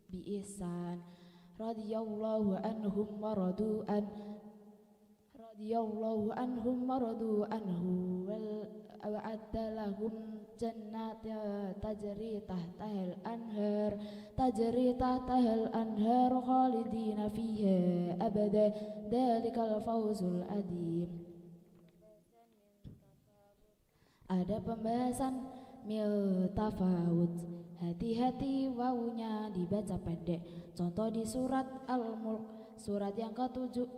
بإحسان رضي الله عنهم ورضوا عنه وأعد لهم جنات تجري تحتها الأنهار خالدين فيها أبدا ذلك الفوز العظيم. Ada pembahasan mil tafawud. Hati-hati wawunya dibaca pendek. Contoh di surat Al-Mulk, surat yang ke-70,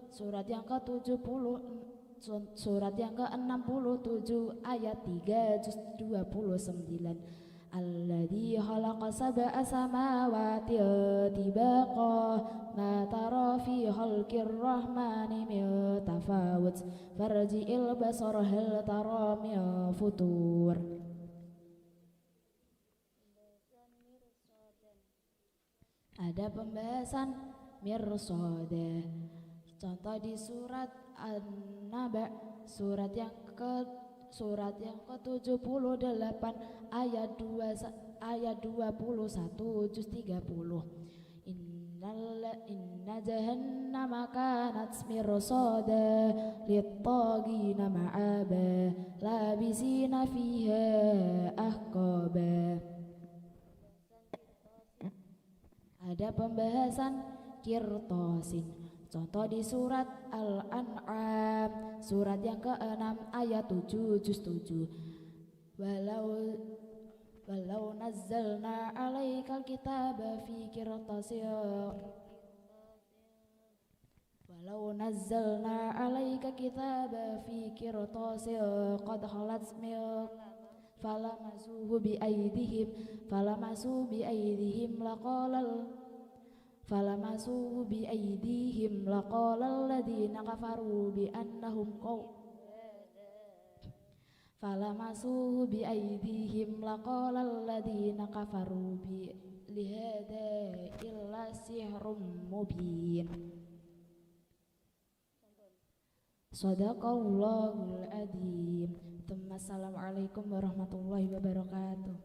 surat yang ke-67 ayat 3 juz 29. Alladzi khalaqa sab'a samawati tibaqa ma tara fi khalqir rahmani min tafawut farji'il basara hal tara min futur. Ada pembahasan mirsada. Contoh di surat An-Naba, surat yang ke-78 ayat 21 juz 30. Inna jahannama kanat mirsada lit-taghina ma'aba labisina fiha ahqaba. Ada pembahasan kirtosin. Contoh di surat Al-An'am, surat yang ke-6 ayat 7 juz 7. Walau nazzalna 'alaikal kitaba fi qirtasin qad khalat min falamasuhu bi aydihim laqala alladhina kafaru bi annahum lihada illa sihrum mubin. Shadaqallahul adzim. Assalamualaikum warahmatullahi wabarakatuh.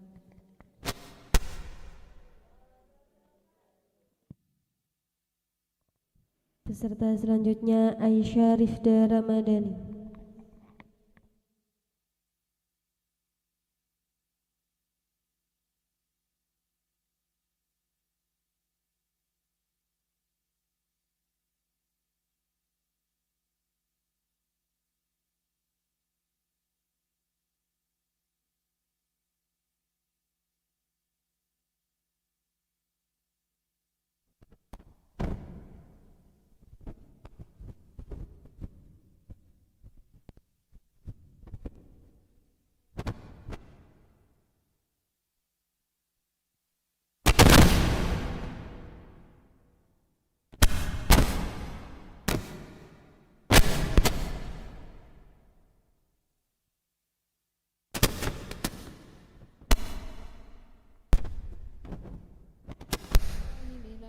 Peserta selanjutnya Aisyah Rifda Ramadhani.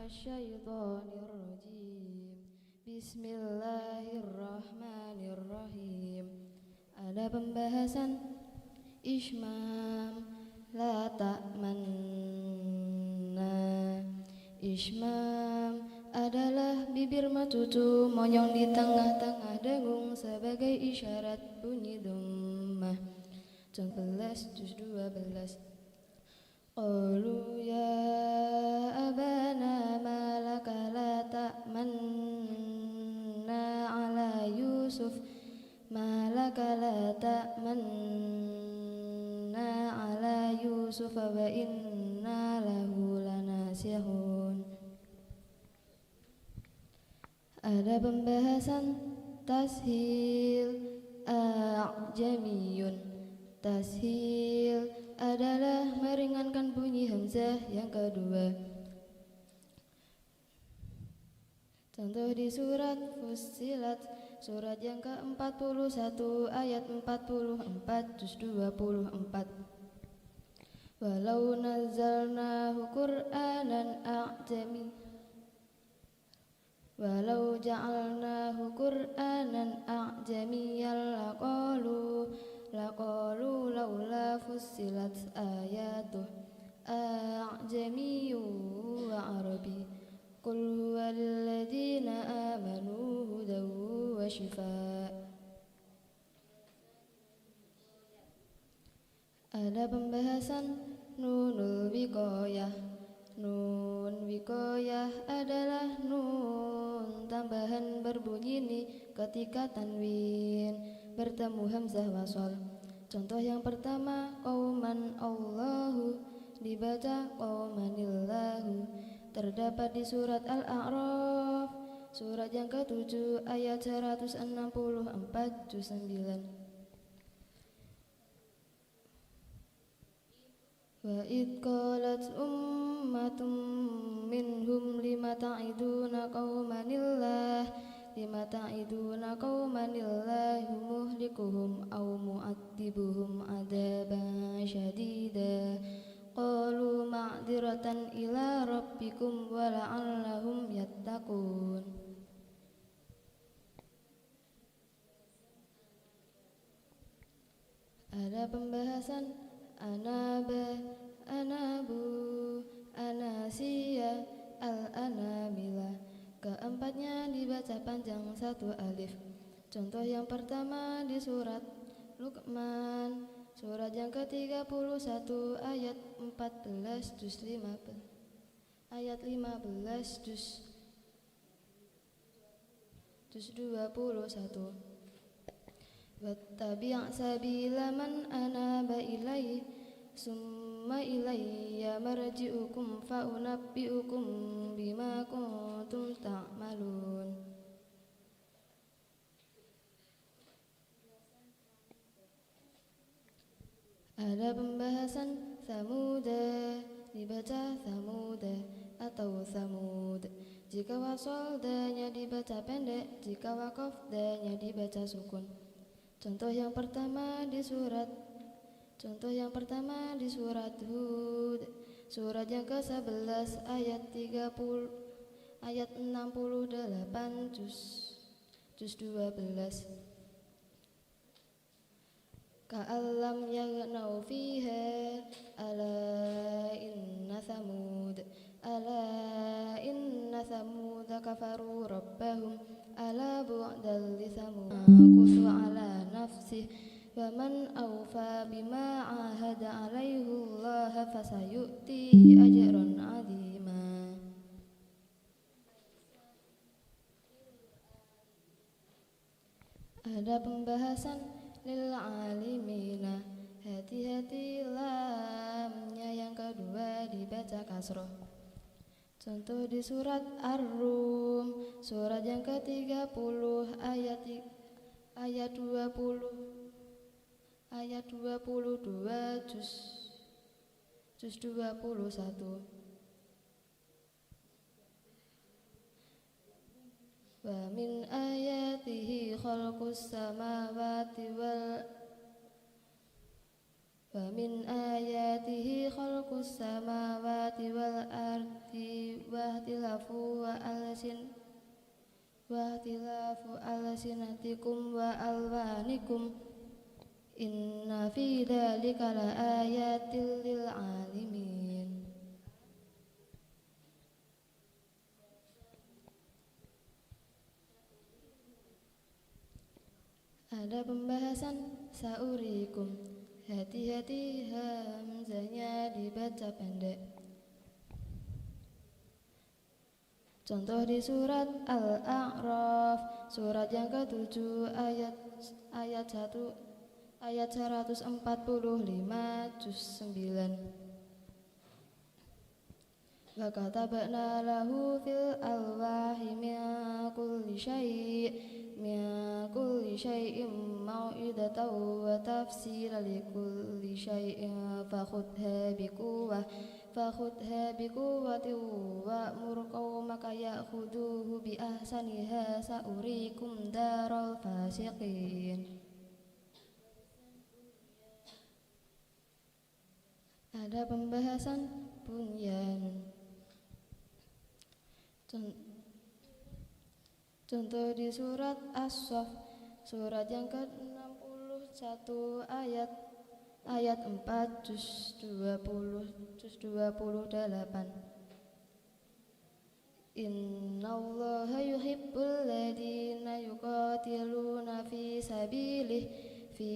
Minasyaitonirrajim. Bismillahirrahmanirrahim. Ada pembahasan Ishmam la ta'manna. Ishmam adalah bibir matutu monyong di tengah-tengah dengung sebagai isyarat bunyi dhammah. 11 juz 12. Qalu ya abana malaka la ta'manna ala Yusuf wa inna lahu lanasihun. Ada pembahasan tashil a'jamiyun. Tashil adalah meringankan bunyi hamzah yang kedua. Contoh di surat Fussilat, surat yang ke-41 ayat 44 juz 24. Walau nazzalnahu Qur'anan a'jamiyyan laqalu laula fussilat ayatuh a'jamiyyu wa arabi. goyah adalah nun tambahan berbunyi ni ketika tanwin bertemu hamzah wasol. Contoh yang pertama, qauman Allahu dibaca qaumanillahu, terdapat di surat Al-A'raf, surat yang ke-7 ayat 164 juz 9. Wa id qalat ummatum minhum lima ta'iduna qaumanillah muhlikuhum aw mu'adzibuhum adzaban syadida qalu ma'dziratan ila rabbikum wa la'allahum yattaqun. Ada pembahasan anaba, anabu, anasiya, al-anamila. Keempatnya dibaca panjang satu alif. Contoh yang pertama di surat Luqman, surat yang ke-31 ayat 14 juz 15. Ayat 15 juz 21. Wattabi' sabila man anaba ilaihi summa ilayya marji'ukum fa unabbi'ukum bima kuntum ta'malun. Ada pembahasan Samuda, dibaca Samuda atau Samud. Jika wasol da-nya dibaca pendek, jika wakof da-nya dibaca sukun. Contoh yang pertama di surat Hud, surat yang ke-11 ayat 68 juz 12. Ka'allam yaghnau fiha ala inna thamud kafaru rabbahum ala bu'dal li thamud kusu ala nafsih wa man awfa bima ahada alaihi Allah fasayu'tihi ajran 'azima. Ada pembahasan lil alimina, hati-hati lamnya yang kedua dibaca kasroh. Contoh di surat Ar-Rum, surat yang ke-30 ayat 22 juz 21. Wa min ayatihi khalqus samawati wal ardi wa ihtilafu alsinatikum wa alwanikum inna fi dzalika laayatil lil alimin. Ada pembahasan saurikum, hati-hati hamzahnya dibaca pendek. Contoh di surat Al-A'raf, surat yang ke-7 ayat 145 juz 9. Wa katabna lahu fil alwahi min kulli syai'in mau'idatan wa tafsilan li kulli syai'in fakhudha biquwwatin wa'mur qaumaka ya'khuduhu bi ahsaniha sa'urikum daral fasiqin. Ada pembahasan bunyan. Contoh di surat As-Saff, surat yang ke-61 ayat 4 juz 28. Innallaha yuhibbul ladina yuqatiluna fi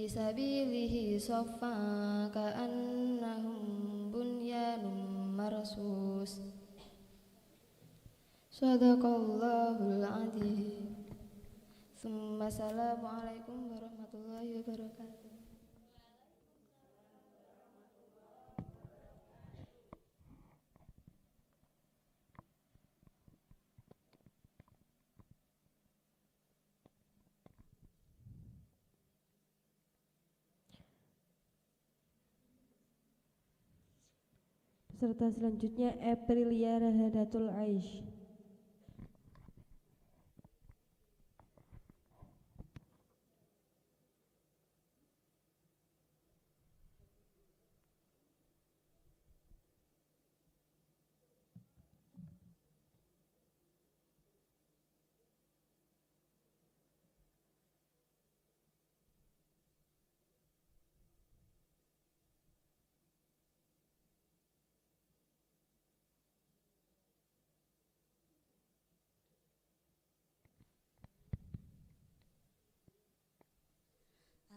sabilihi saffan ka'annahum bunyanun marsus. Sadaqallahul adzim. Assalamualaikum warahmatullahi wabarakatuh. Peserta selanjutnya Aprilia Rahadatul Aish.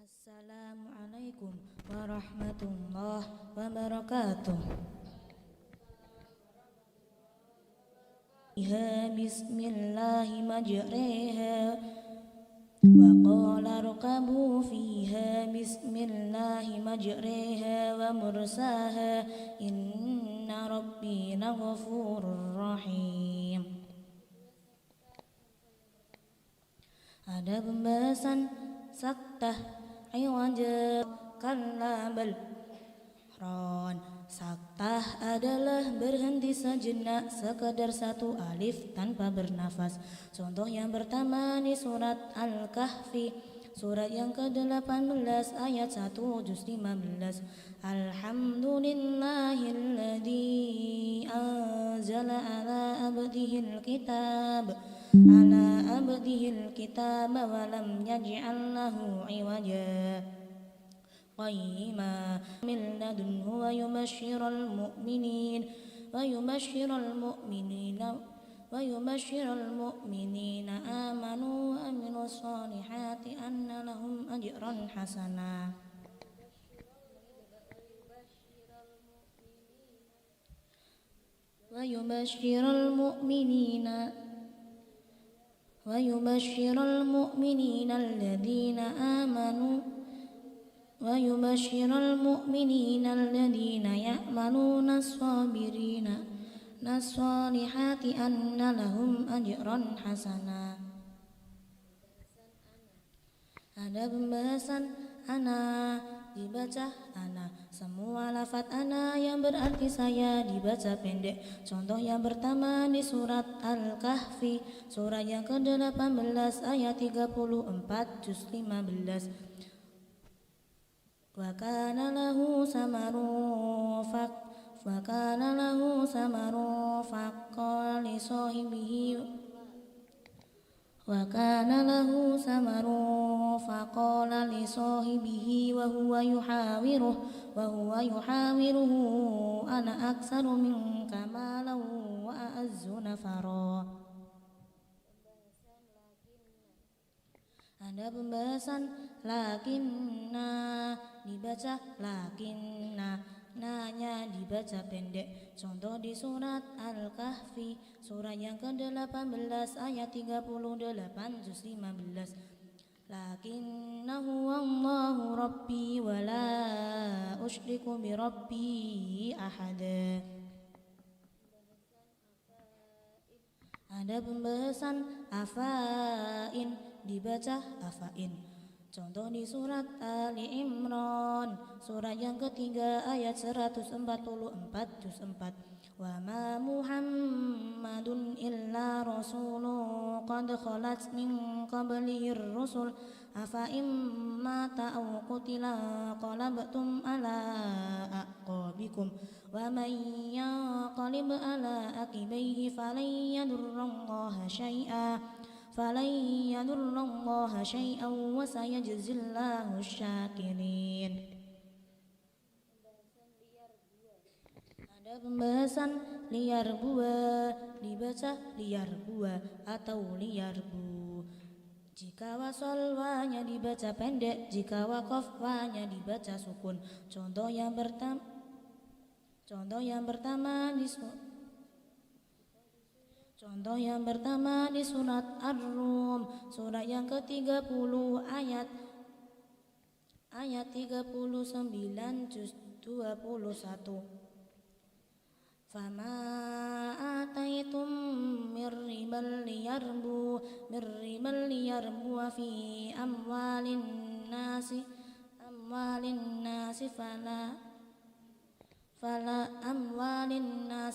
Assalamualaikum warahmatullahi wabarakatuh. Bismillahi majriha wa qala rkabu fiha bismillahi majriha wa mursaha inna rabbi laghafurur rahim. Ada pembahasan saktah Iwaja kalabal ron. Saktah adalah berhenti sejenak, sekadar satu alif tanpa bernafas. Contoh yang pertama di surat Al-Kahfi, surat yang ke-18 ayat 1 juz 15. Alhamdulillahilladzi anzala ala abdihil kitab wa lam yaj'al lahu iwaja qayyima min ladunhu wa yubashshiral mu'minina amanu wa amilus solihati anna lahum ajran hasana. ويبشر المؤمنين الذين يعملون الصالحات أن لهم أجرا حسنا. Ada pembahasan ana, dibaca ana. Semua lafaz ana yang berarti saya dibaca pendek. Contoh yang pertama di surat Al-Kahfi, surat yang ke-18 ayat 34 juz 15. Wa kana lahu samarun faqala li sahibihi wa huwa yuhawiruhu ana aktsaru minka malan wa a'azzu nafara. Ada pembahasan lakinna, dibaca lakinna, nanya dibaca pendek. Contoh di surat Al-Kahfi, surat yang ke-18 ayat 38 juz 15. Lakinnahu wallahu rabbi wa la usyriku bi rabbi ahada. Ada pembahasan afain, dibaca afain. Contoh di surat Ali Imran, surat yang ketiga ayat 144 juz 4. Wa ma Muhammadun illa rasulun qad khalat min qablihir rusul afa imma aw qutila qalabtum ala aqabikum wa man yanqalib ala aqibaihi falan yadurrallaha syai'an wa sayajzillahu syakirin. Ada pembahasan liar buah, dibaca liar buah atau liar bu. Jika wasol wanya dibaca pendek, jika wakof wanya dibaca sukun. Contoh yang pertama Contoh yang pertama di surat Ar-Rum, surat yang ke-30 ayat 39 juz 21. Fama ataitum mir ribal liyarbu fi amwalin nasi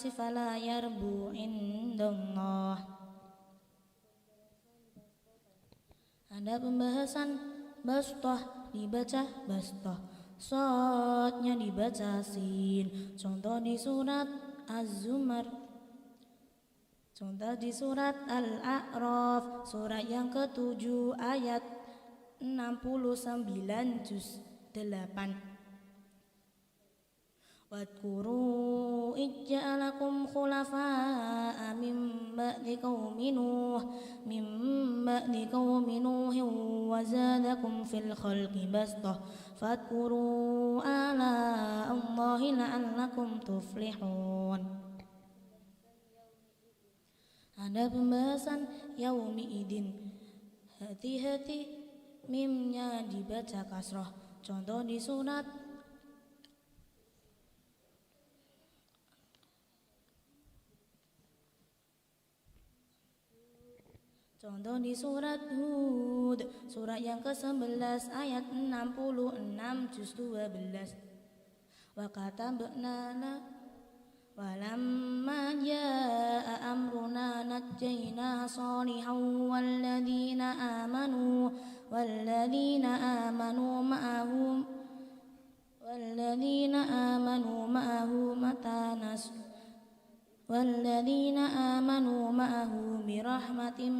fala yarbu indallah. Ada pembahasan bastah dibaca bastah, shadnya dibaca sin. Contoh di surat Az-Zumar, contoh di surat Al-A'raf, surat yang ke-7 ayat 69 juz 8. Wadkuru ij'alakum khulafa'a min ba'di qaumi Nuh wa zadakum fil khalqi bastah fadkuru ala Allahi la'allakum tuflihun. Ada pembahasan yaumi idin, hati-hati mimnya dibaca kasrah. Contoh di surat Hud, surat yang ke-11 ayat 66 juz 12. Wa katabna walamma jaa amruna najjayna salihan walladzina amanu ma'ahu birahmatin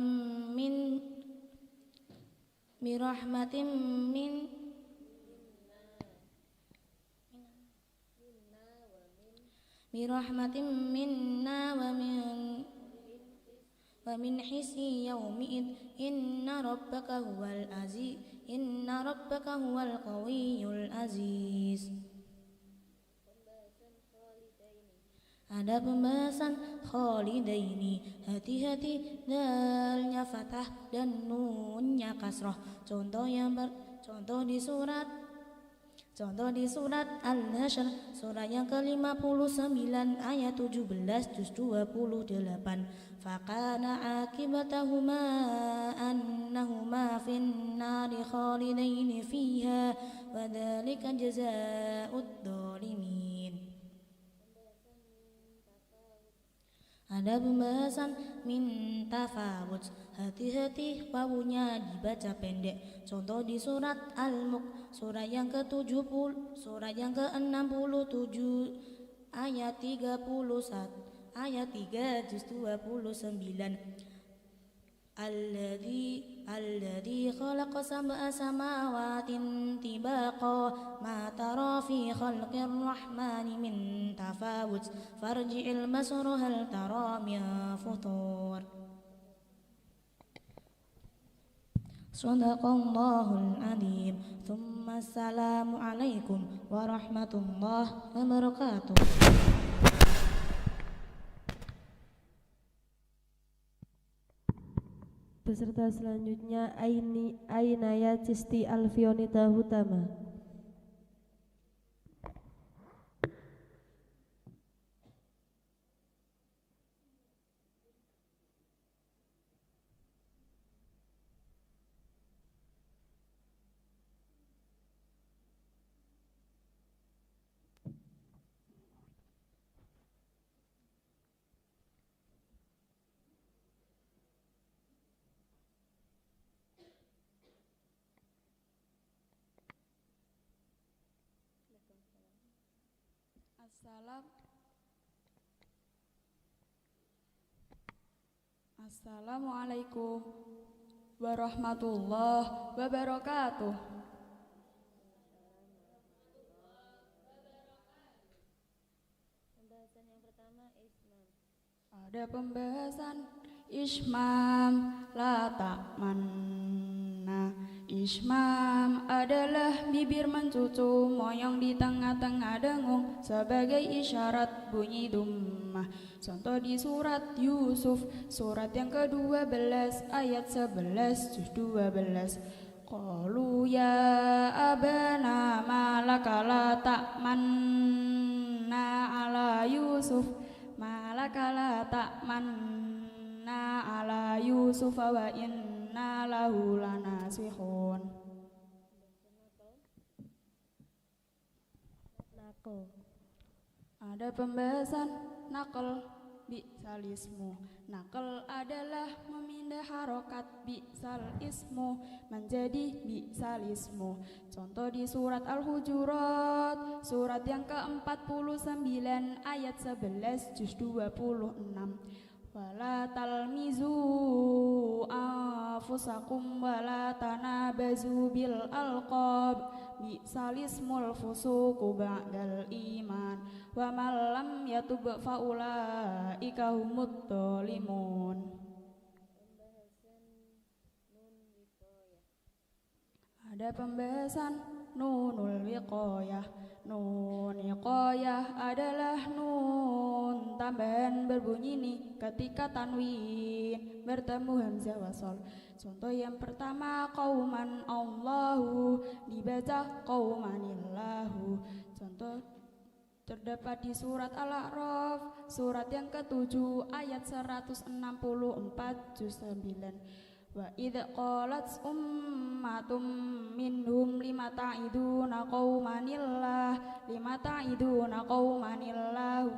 minna wa min hisyi yaumid inna rabbaka huwal qawiyyul aziz. Ada pembahasan khalidaini, hati-hati dalnya fathah dan nunnya kasrah. Contoh di surat Al-Hasyr, surat yang ke-59 ayat 17 juz 28. Faqana akibatahuma annahuma fin nari khalidaini fiha wa dzalika jazaa'ud dzalimin. Ada pembahasan min tafawut, hati-hati wawunya dibaca pendek. Contoh di surat Al-Mulk, surat yang ke-67 ayat 3 juz 29. Alladzi khalaqa sab'a samawatin tibaqa ma tara fi khalqir rahmani min tafawut farji'il basara hal tara min futur. Shadaqallahul adzim. Tsumma assalamu alaikum warahmatullahi wabarakatuh. Peserta selanjutnya Ainaya Cisti Alfionita Hutama. Assalamualaikum warahmatullahi wabarakatuh. Pembahasan yang pertama ismam. Ada pembahasan ismam la ta'manna Ismam adalah bibir mencucu, moyong di tengah-tengah dengung sebagai isyarat bunyi dummah. Contoh di surat Yusuf, surat yang ke-12 ayat 11 juz 12. Qalu ya abana malaka la ta'manna ala Yusuf, malaka la ta'manna ala Yusuf wa inna lahu lanasihun. Nakal. Ada pembahasan nakal bi'sal ismu. Nakal adalah memindah harokat bi'sal ismu menjadi bi'sal ismu. Contoh di surat Al-Hujurat, surat yang ke-49 ayat 11 juz 26. Wala talmizu anfusakum wala tanabazu bil alqab bi'sal ismul fusuqu ba'dal iman wa man lam yatub fa ulaika humud dhalimun. Ada pembahasan nunul wiqayah. Nun wiqayah adalah nun tambahan berbunyi ni ketika tanwin bertemu hamzah wasal. Contoh yang pertama qauman Allahu dibaca qaumanillahu. Contoh terdapat di surat Al-A'raf, surat yang ke-7 ayat 164 juz 9. Wa idh qalat ummatum minhum lima ta'iduna qaumanillah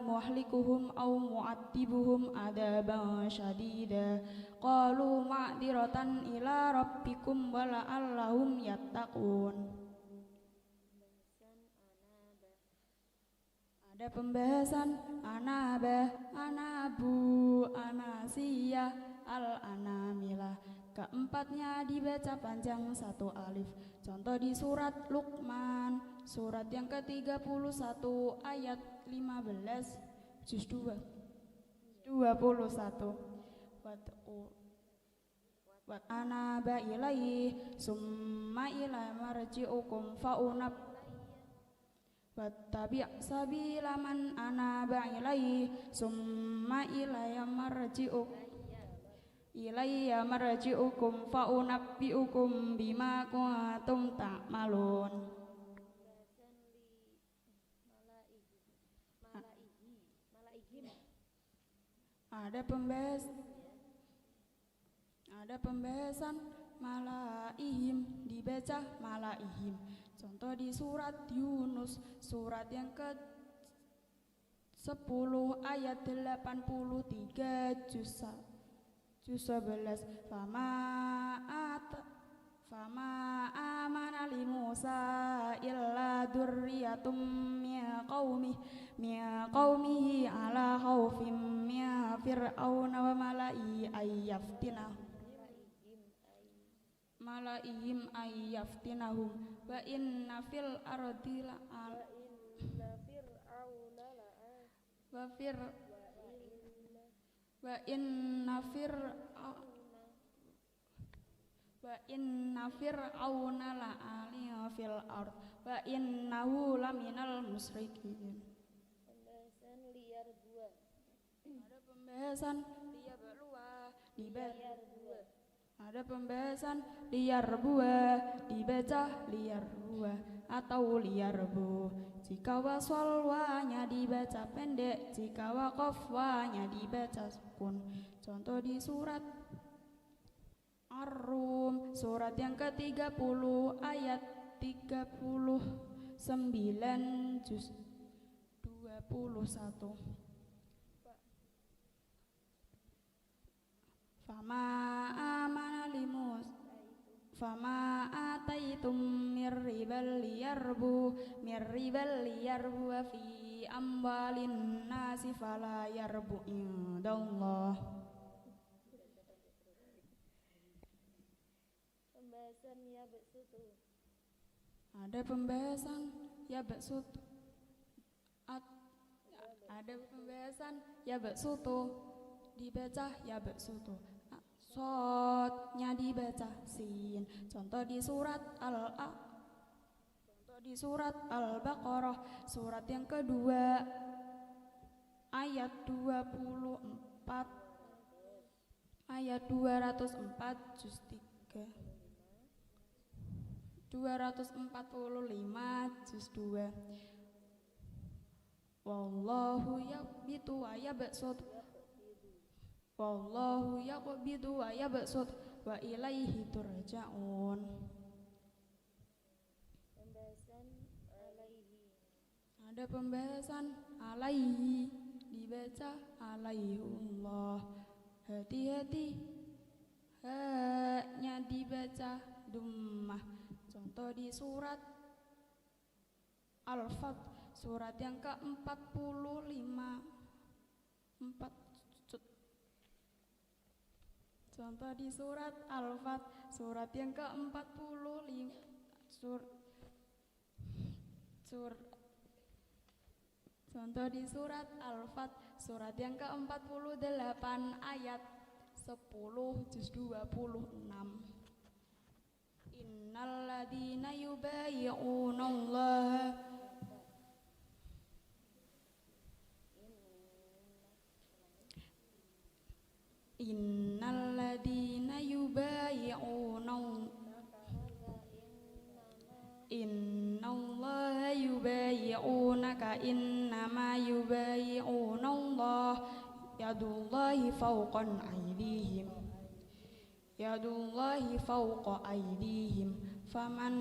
muhlikuhum aw mu'addibuhum adaban syadida qalu ma'diratan ila rabbikum wa la'allahum yattaqun. Ada pembahasan anabah, anabu, anasiyah, al-anamilah. Keempatnya dibaca panjang satu alif. Contoh di surat Luqman, surat yang ke-31 ayat 15 juz 21. Wa anaba ilaihi summa ila marji'ukum fa'unab wattabi' sabila man anaba ilaihi summa ilayya marji'ukum fa'unabbi'ukum bima kuntum ta'malun. Ada pembahasan malaihim dibaca malaihim. Contoh di surat Yunus, surat yang ke-10 ayat 83 juz 11. Fama amana li Musa illa dzurriyyatum min qaumihi ala khaufim min fir'auna wa malaihim ayyaftinahum wa inna fil ardi wa inna fir'auna la'aliya fil ard wa innahu laminal musyrikin. Ada pembahasan Ada pembahasan liyarbua dibaca liyarbua atau liyarbu. Jika wasol wa-nya dibaca pendek, jika waqaf wa-nya dibaca sukun. Contoh di surat Ar-Rum, surat yang ke-30 ayat 39 juz 21. Fama ataitum mirribal liyarbu fi amwalin nasi fala yarbu indallah. Ada pembahasan ya baksutu. Ada pembahasan ya baksutu dibaca ya baksutu. Sodnya dibaca sin. Contoh di surat Al-Baqarah, surat yang kedua, ayat 24, ayat 204 juz 3, 245 juz 2. Wallahu yaqbidu wa yabsut, wallahu yaqbidu wa yabsut wa ilaihi turja'un. Ada pembahasan alaihi, dibaca alaihullah. Hati-hati, ha-nya dibaca dummah. Contoh di surat Al-Fath, surat yang ke-45. Contoh di surat Al-Fath, surat yang ke-45. Contoh di surat Al-Fath, surat yang ke-48 ayat 10 juz 26. Innal ladzina yubayyi'unallaha Innal ladzina Innallaha yubayyi'unaka innama yubayyi'unallah yadullahi fawqa aydihim faman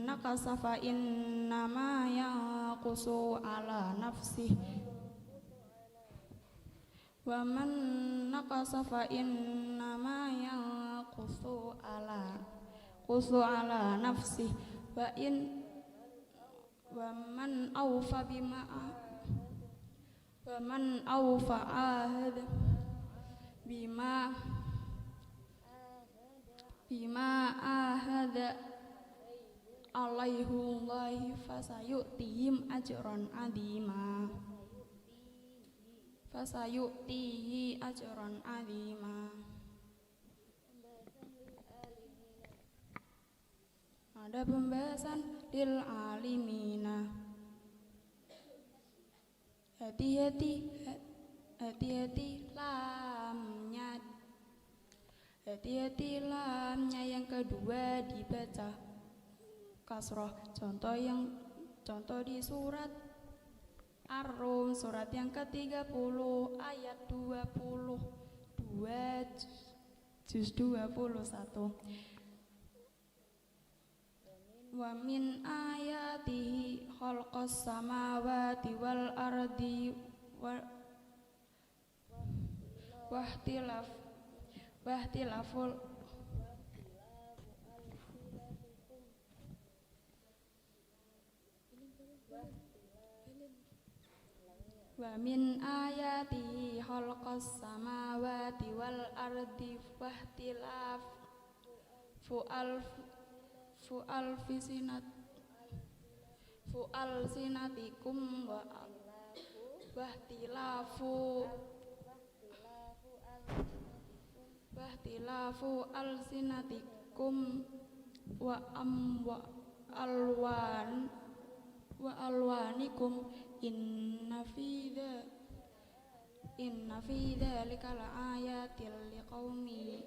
nakasa fa innama yanqusu ala nafsihi wa man nakasa fa innama yanqusu ala nafsihi wa man awfa bima ahada alaihullahi fasayu'tihi ajran azima. Ada pembahasan lil alimina. Hati-hati lamnya yang kedua dibaca kasroh. Contoh di surat Ar-Rum, surat yang ke-30 ayat 22 juz 21. Wa min ayatihi khalqas samawati wal ardi wahtilaful wa min ayatihi khalqas samawati wal ardi wahtilafu alsinatikum wahtilafu alsinatikum wa alwanikum inna fi dzalika laayatil liqaumi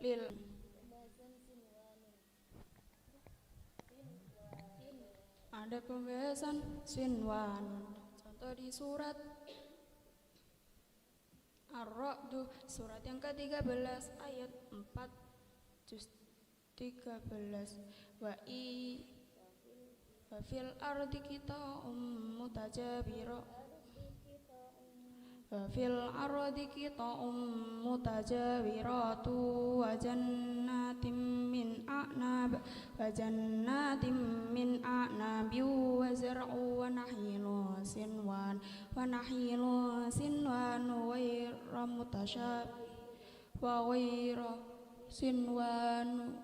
lil. Ada pembahasan sinwan. Contoh di surat Ar-Ra'd, surat yang ke-13 ayat 4 juz 13. Wa fil ardi qita'um mutajawiratu wa jannatin min a'nabi wa zar'u wa nakhilun sinwan wa ghayra mutasyabih wa ghayra sinwan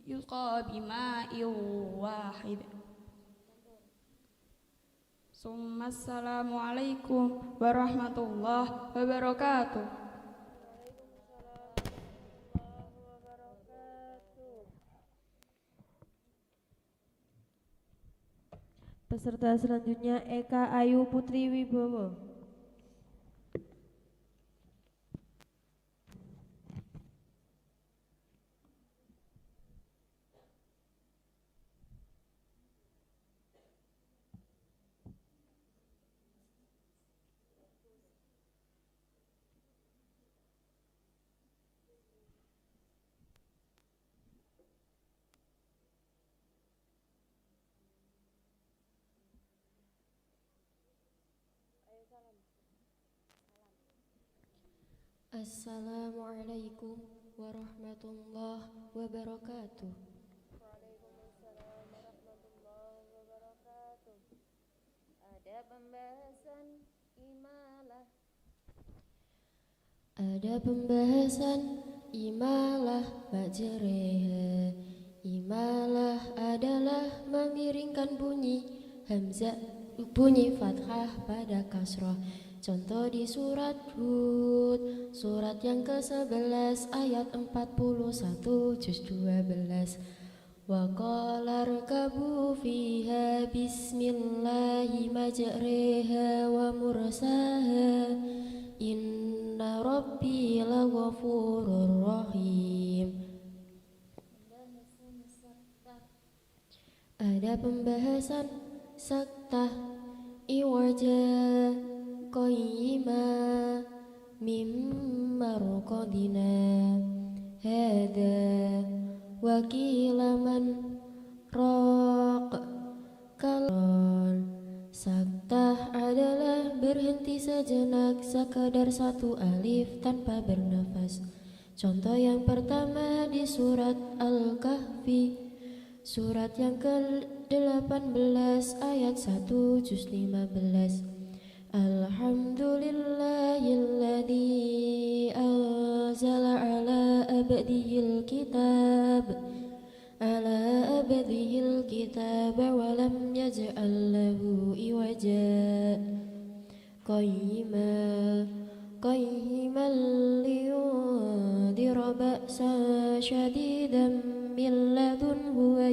yulqa bima'in wahid. Assalamualaikum warahmatullahi wabarakatuh. Peserta selanjutnya Eka Ayu Putri Wibowo. Assalamualaikum warahmatullahi wabarakatuh. Ada pembahasan imalah. Ada pembahasan imalah majreha. Imalah adalah memiringkan bunyi hamzah, bunyi fathah pada kasrah. Contoh di surat Hud, surat yang ke-11 ayat 41 juz 12. Wa qala rkabu fiha bismillahi majreha wa mursaha inna rabbi laghafurur rahim. Ada pembahasan saktah iwaja qayyima mimma raqadina hada wakilaman raq kalon. Saktah adalah berhenti sejenak sekadar satu alif tanpa bernafas. Contoh yang pertama di surat Al-Kahfi, surat yang ke-18 ayat 1 juz 15. Alhamdulillahilladzi anzala ala abdihil kitab wa lam yaj'al lahu iwaja qayyiman liyundhira ba'san syadidan min ladunhu wa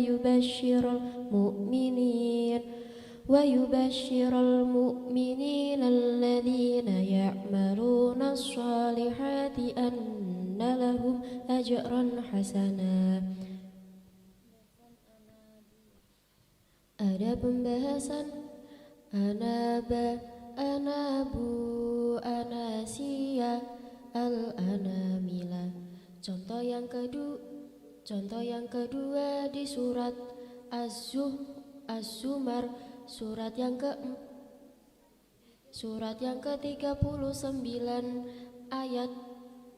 yubashshiral mu'minina alladhina ya'maluna as-salihati anna lahum ajran hasana. Ada pembahasan anaba, anabu, anasiya, al-anamila. Contoh yang kedua di surat Az-Zumar, surat yang ke-39 ayat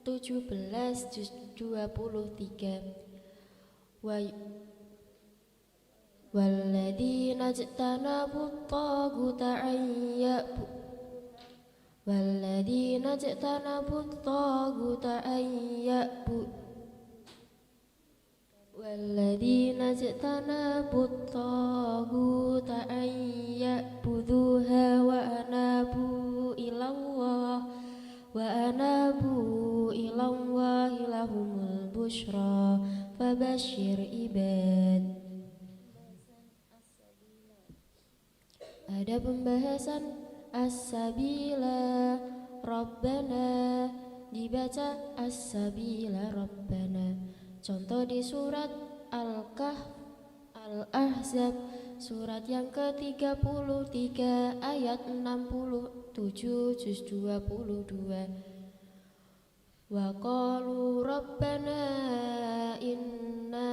17 juz 23. Walladzina jtanabut taguta an ya'buduha wa anabu ilallahi lahumul busyra fabashshir ibad. Ada pembahasan as-sabila rabbana, dibaca as-sabila rabbana. Contoh di surat Al-Ahzab, surat yang ke-33 ayat 67 juz 22. Wa qalu rabbana inna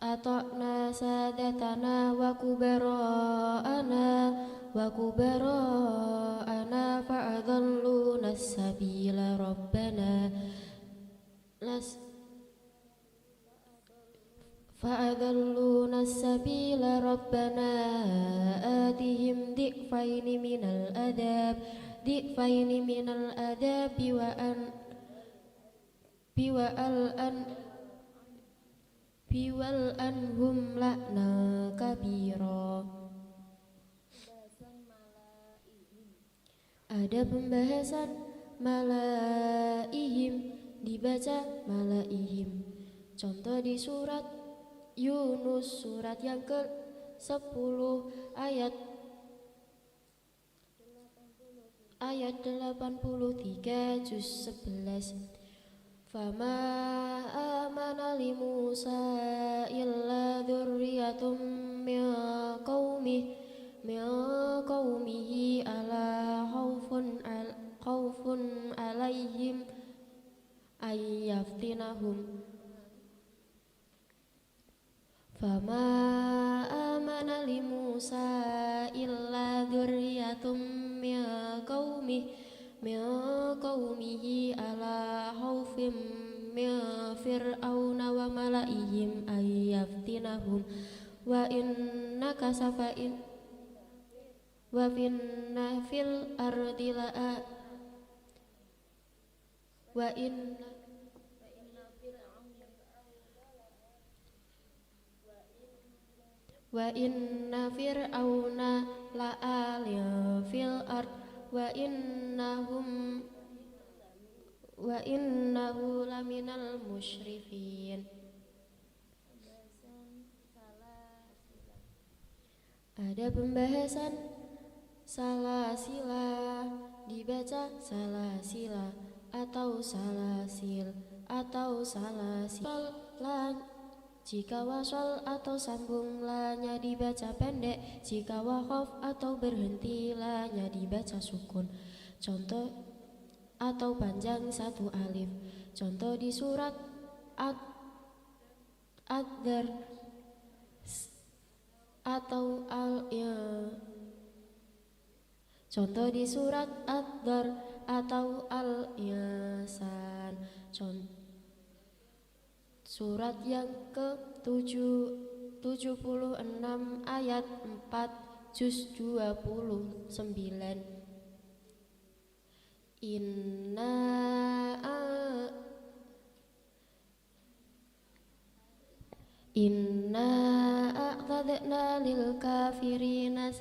ata'na sadatana wa kubara'ana fa'adalluna as-sabila rabbana atihim di'faini minal adabi biwal anhum la'na kabira. Ada pembahasan malaihim, dibaca malaihim. Contoh di surat Yunus, surat yang ke-10 ayat 83 juz 11. Fama amana li Musa illa dzurriyyatum min qaumihi ala khaufun alaihim ayyaftinahum. Fama amana li Musa illa dzurriyyatum min qaumihi ala khaufin min fir'auna wa malaihim ayyaftinahum wa innaka safa'in wa finna fil ardi la'a wa inna fir'auna la'alin fil ard wa innahu laminal musyrifin. Ada pembahasan salasila, dibaca salasila atau salasil atau salasil. Jika wasol atau sambung lanya dibaca pendek, jika wakof atau berhenti lanya dibaca sukun. Contoh atau panjang satu alif. Contoh di surat Ad-Dar atau Contoh di surat Ad-Dar atau Al-Insan. Surat yang ke-76 ayat 4 juz 29. Inna a'tadna lil kafirina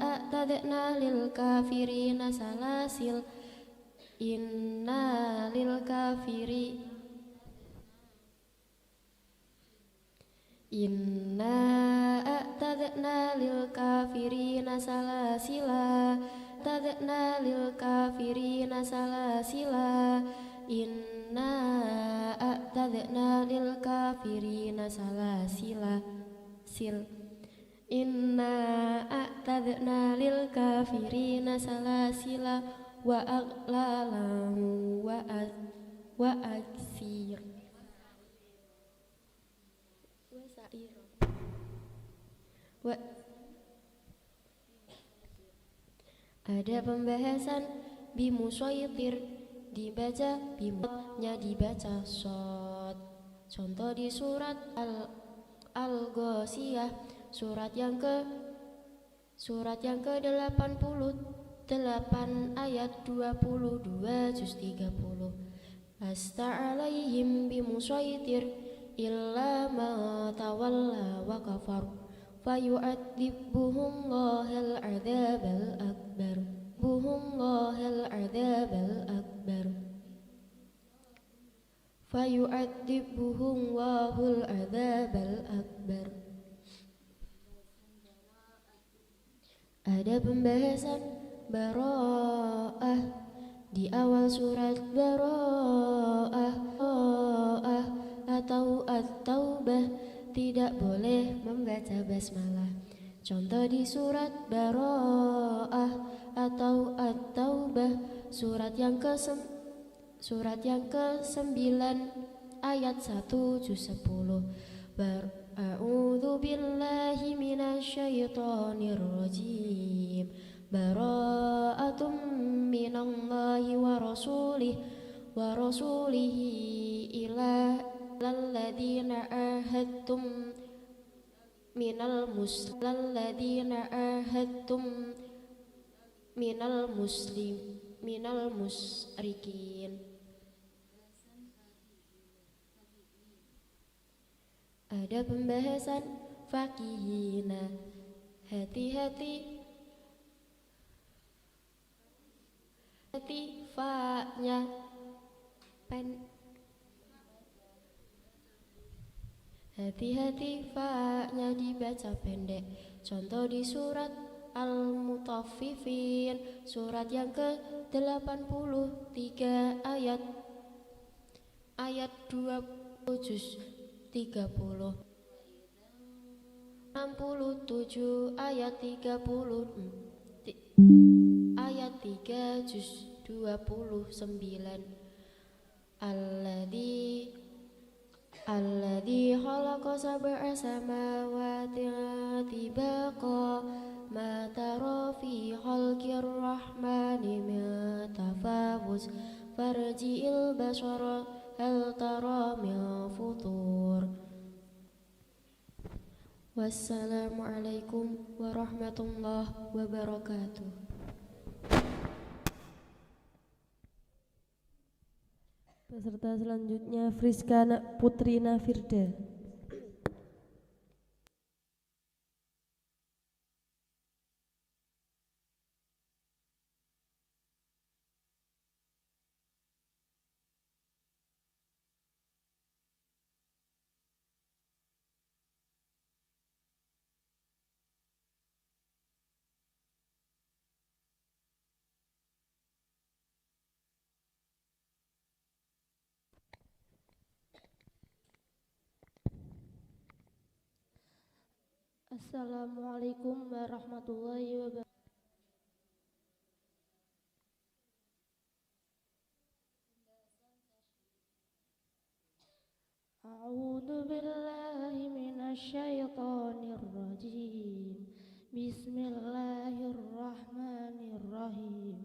a'tadna lil kafirina salasil. Inna a'tadna lil kafirina salasila. A'tadna lil kafirina salasila. Inna a'tadna lil kafirina salasila. Inna a'tadna lil kafirina salasila wa aghlalan wa aksir. Ada pembahasan bimusaytir, dibaca bimutnya dibaca shod. Contoh di surat Al-Ghasyiyah, surat yang ke-88 ayat 22 juz 30. Lasta alaihim bimusaytir illa ma tawalla wa kafar fayu'adzibbuhumul adzabal akbar. Fayu'adzibbuhumul adzabal akbar. Ada pembahasan bara'ah di awal surat bara'ah atau at-taubah, tidak boleh membaca basmalah. Contoh di surat bara'ah atau at-taubah, surat yang ke-9 ayat 1 juz 10. A'udzu billahi minasyaitonir rajim. Bara'atum minallahi wa rasulihi ila lalladzina ahadtum minal musyrikin. Ada pembahasan fakihina. Hati-hati fa-nya Hati-hati fa-nya dibaca pendek. Contoh di surat Al-Mutaffifin, surat yang ke-83 ayat 20 juz 30. 67 ayat 30 ayat 3 juz 29. Alladzi khalaqa sab'a samawati tibaqa ma tara fi khalqir rahmani min tafawuz farji'il basara hal tara min futur. Wassalamualaikum warahmatullahi wabarakatuh. Peserta selanjutnya Friska Putri Nafirda. Assalamualaikum warahmatullahi wabarakatuh. A'udzu billahi minasyaitonir rajim. Bismillahirrahmanirrahim.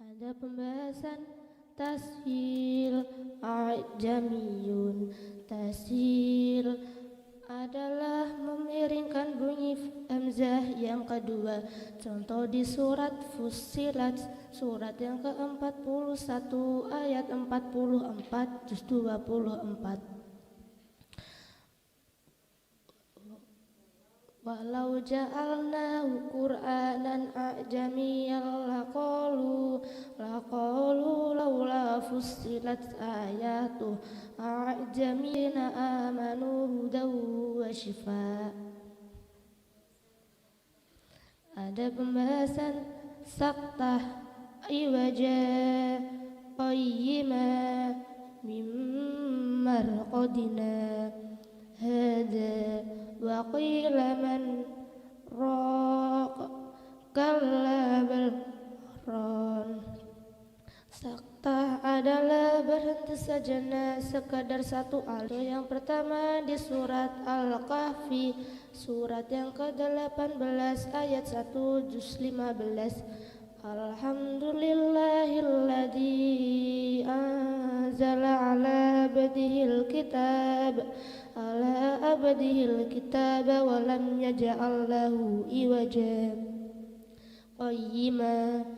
Ada pembahasan tashil ajamiyun. Tashil adalah memiringkan bunyi hamzah yang kedua. Contoh di surat Fussilat, surat yang ke-41 ayat 44 juz 24. Walau ja'alnahu Qur'anan a'jamiyyan laqalu laula fussilat ayatuh a'jamiyyan amanu hudaw wa shifaa. Ada pembahasan saktah iwaja qayyima mimmar qadina hada wa qila man raq kallabal ron. Saktah adalah berhenti sejenak sekadar satu alif. Yang pertama di surat Al-Kahfi, surat yang ke-18 ayat 1 juz 15. Alhamdulillahilladzi anzala ala abdihil kitab wa lam yaj'al lahu iwaja qayyiman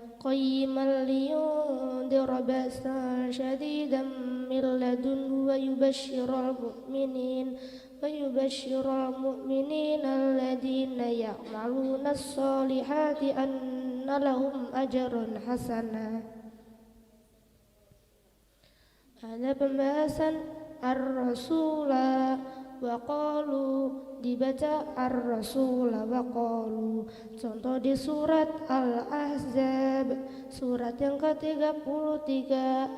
liyundira ba'san syadidan min ladunhu wa yubashshiral mu'minina alladhina ya'maluna as-solihati anna lahum ajrun hasana. Ada pembahasan ar-rasula wa qalu, dibaca ar-rasula wa qalu. Contoh di surat Al-Ahzab, surat yang ke-33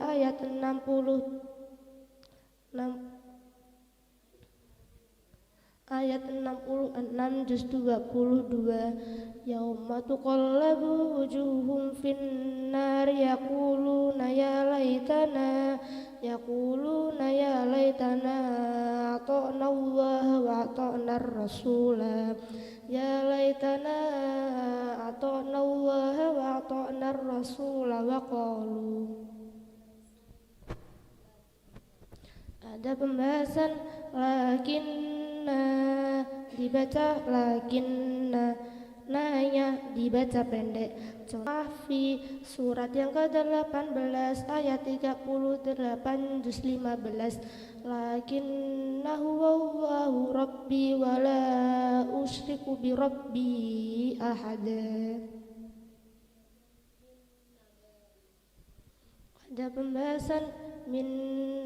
ayat 66 ayat 66 juz 22. Yauma tuqallabu wujuhum finnar yaquluna ya laitana ata'na Allah wa ata'na ar-rasula ya laitana ata'na Allah wa ata'na ar-rasula wa qalu. Ada pembahasan lakinna, dibaca lakinna, nanya dibaca pendek. Kahfi surat yang ke-18 ayat 38 juz 15. Lakinnahu wallahu rabbi wa la usyriku bi rabbi ahada. Ada pembahasan min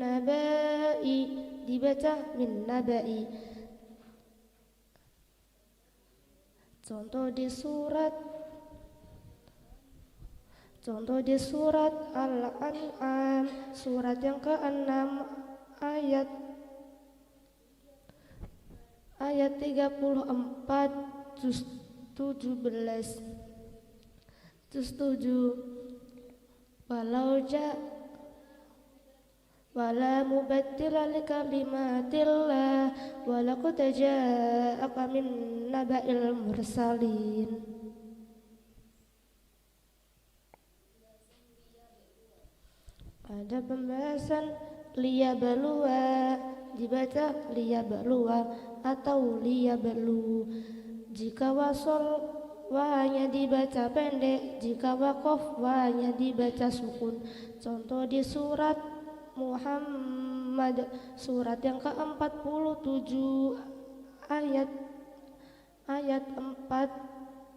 nabai, dibaca min nabai. Contoh di surat Al-An'am, surat yang ke-6 ayat 34 juz 17. Juz 7. Wala mubaddila li kalimatillah wa laqad ja'aka min naba'il mursalin. Ada pembahasan liyabluwa, dibaca liyabluwa atau liyablu. Jika wasol wanya dibaca pendek, jika wakof wanya dibaca sukun. Contoh di surat Muhammad, surat yang ke-47 ayat 4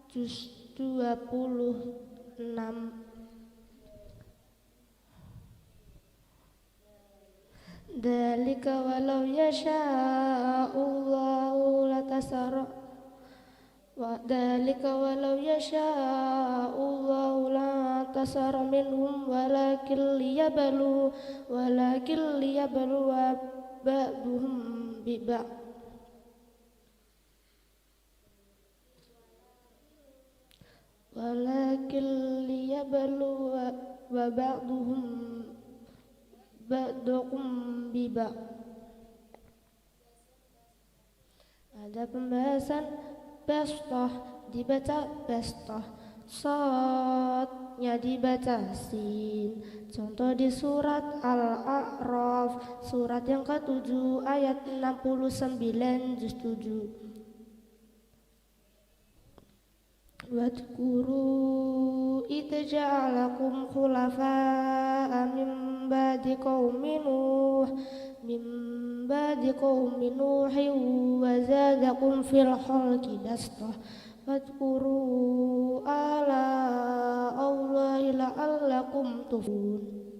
juz 26. Dzalika walau yasha'ullahu latasara wa dzalika walau yasha'ullahu latasara minhum walakin liyablu ba'duhum bi ba'd. Walakin liyablu wa ba'duhum ba'dukum biba. Ada pembahasan bastah, dibaca bastah. Sodnya dibaca sin. Contoh di surat Al-A'raf, surat yang ke-7 ayat 69 juz 7. Wadhkuru idh ja'alakum khulafa'a min ba'di qaumi Nuh wa zadakum fil khalqi bastah. Wadhkuru ala Allahi la'allakum tuflihun.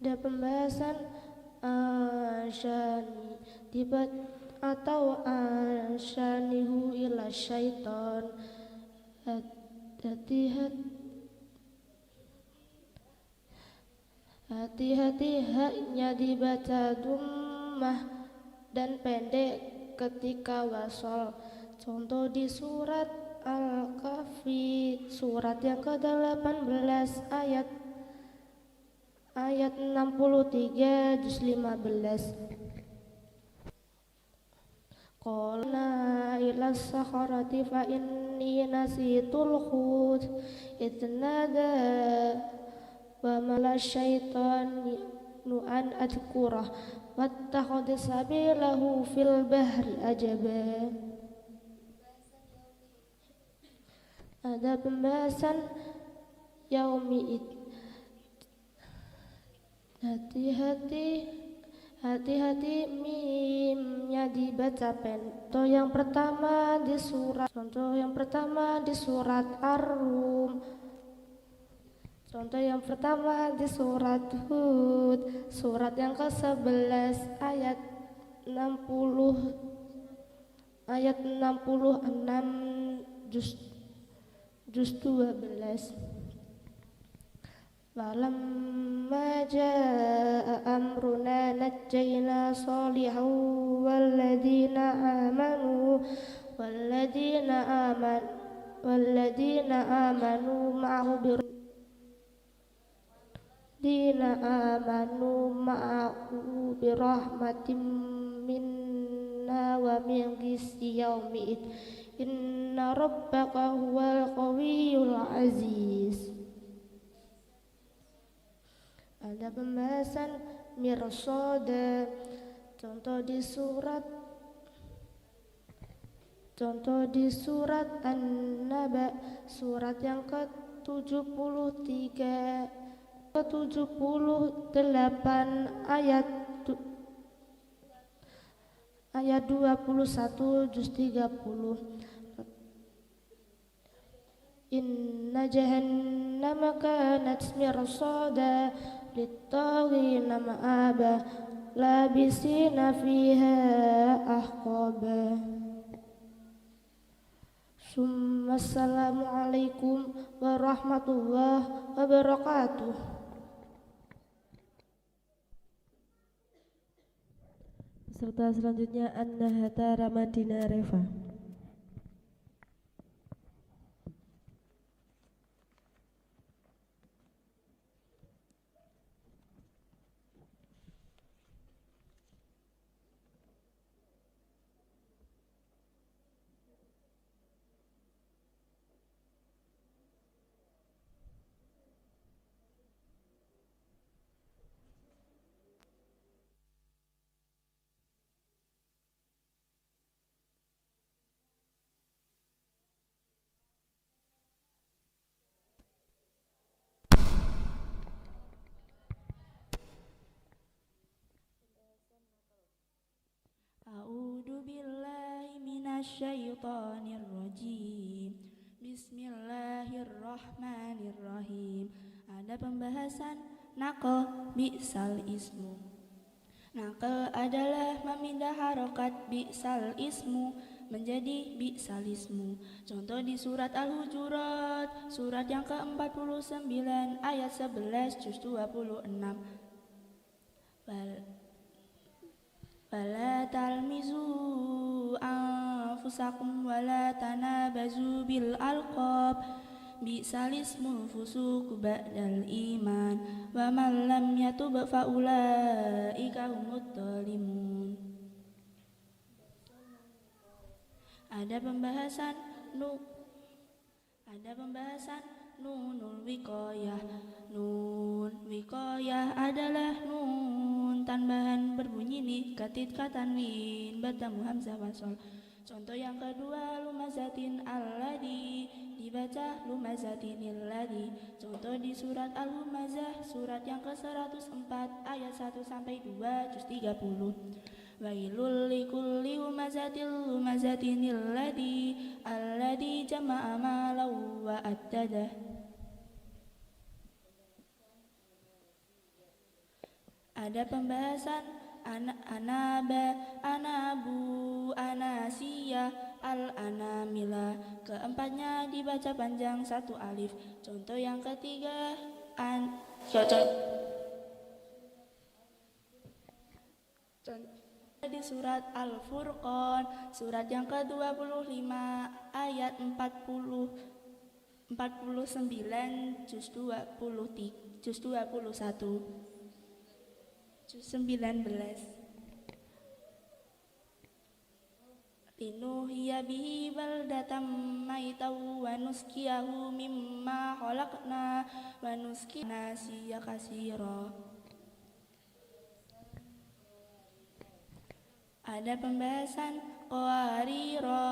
Ada pembahasan asyani, atau asyanihu ila syaitan. Hati-hati haknya dibaca dummah dan pendek ketika wasol. Contoh di surat Al-Kahfi, surat yang ke-18 ayat 63 juz 15. Qulna ila sakharati fa inni nasitul hud itnada wa mala syaitan nu'an adkurah wattakhadha sabilahu fil bahri ajaba. Ada pembahasan yaumi hati-hati mimnya dibaca contoh yang pertama di surat Ar-Rum, contoh yang pertama di surat Hud, surat yang ke-11 ayat 66 juz 12. Falamma jaa amruna najjayna salihan walladina amanu ma'ahu birahmatin minna wa min khizyi yaumid inna rabbaka huwal qawiyyul aziz. Ada pembahasan mirsada, contoh di surat Contoh di surat An-Naba, surat yang ke-73 ke-78 ayat 21 juz 30. Inna jahannama kanat mirsada lit-taghina ma'aba labisina fiha ahqaba. Assalamualaikum warahmatullahi wabarakatuh. Peserta selanjutnya An-Nahata Ramadina Reva. A'udzu billahi minasyaitonir rajim. Bismillahirrahmanirrahim. Ada pembahasan naqal bi'sal ismu. Naqal adalah memindah harokat bi'sal ismu menjadi bi'sal ismu. Contoh di surat Al-Hujurat, surat yang ke-49 ayat 11 juz 26. Fala talmizu anfusakum wala tanabazu bil alqab bi'sal ismul fusuq ba'dal iman wa man lam yatub fa ulaika humud dhalimun. Ada pembahasan nunul wiqayah. Nun wiqayah adalah nun tambahan berbunyi nikatit katanwin bertemu hamzah wasol. Contoh yang kedua lumazatin alladhi dibaca lumazatinil ladhi. Contoh di surat Al-Humazah surat yang ke-104 ayat 1 sampai 2 juz 30. Wailul likulli lumazatinil ladhi alladhi jama'a malau wa addadah. Ada pembahasan anaba, anabu, anasiyah, al-anamila. Keempatnya dibaca panjang satu alif. Contoh yang ketiga di surat Al-Furqan surat yang ke-25 ayat 49 juz 21 juz 19. Linuhya bihi baldatam maitau wa nuskiyahu mimma khalaqna wa nuskina nasiya kasira. Ada pembahasan qawariro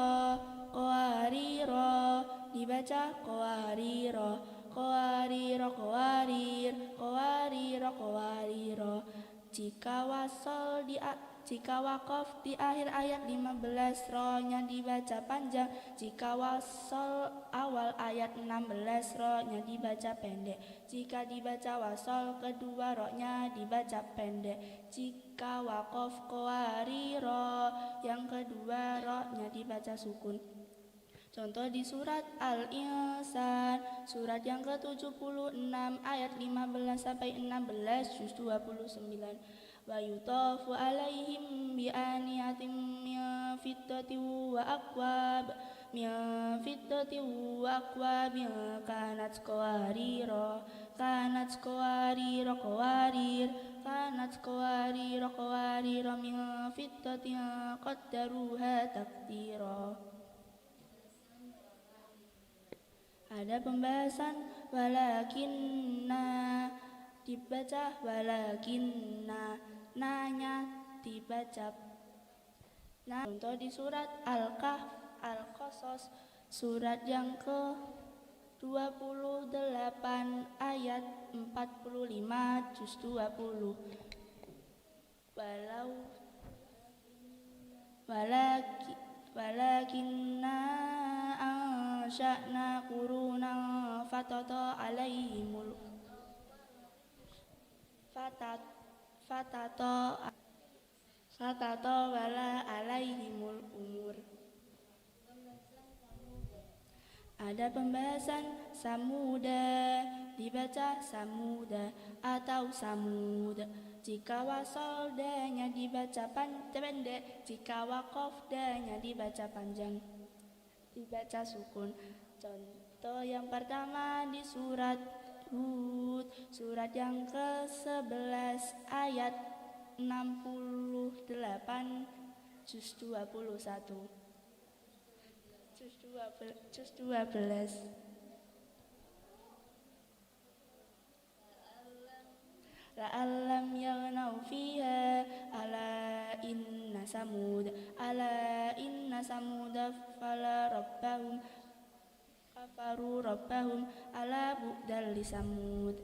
dibaca qawariro qawariro. Jika wakof di akhir ayat 15 ro-nya dibaca panjang. Jika wasol awal ayat 16 ro-nya dibaca pendek. Jika dibaca wasol kedua ro-nya dibaca pendek. Jika wakof qawariro yang kedua ro-nya dibaca sukun. Contoh di surat Al-Insan surat yang ke-76 ayat 15 sampai 16 juz 29. Wa yutafu alaihim bi aniyatin min fiddatin wa akwab kanat qawariro min fiddatin qaddaruha taqdira. Ada pembahasan walakinna dibaca walakinna, nanya dibaca nah. Contoh di surat Al-Kahf Al-Qasas surat yang ke-28 ayat 45 juz 20. Walakinna ansha'na qurunan fatata alaihimul wala alaihimul umur. Ada pembahasan Samuda, dibaca Samuda atau Samud. Jika wasol danya dibaca pendek, jika wakof danya dibaca panjang, dibaca sukun. Contoh yang pertama di surat Hud, surat yang ke-11 ayat 68 juz 21. Juz 12. La'allam yaghnau fiha ala inna samud fala rabbahum kafaru rabbahum ala bu'dal li samud.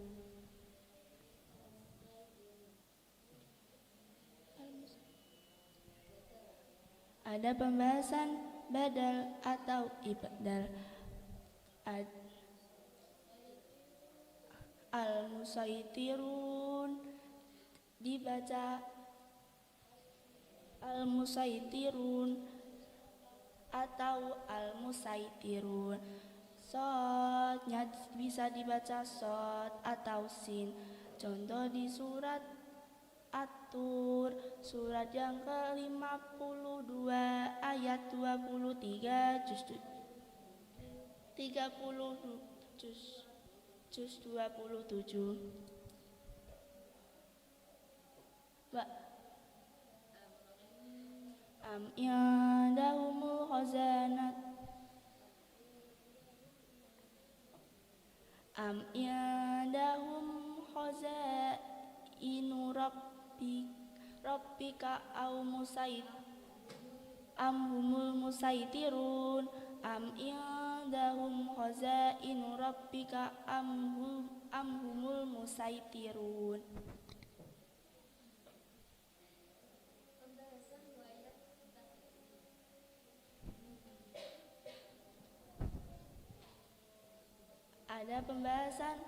Ada pembahasan badal atau ibdal. Al-musaitirun dibaca al-musaitirun atau al-musaitirun. Sodnya bisa dibaca sod atau sin. Contoh di surat At-Tur, surat yang ke-52 ayat 23 juz 27. Am indahumul khazanat am indahum khazainu rabbika am humul musaitirun am indahum khazainu rabbika am humul musaitirun. Ada pembahasan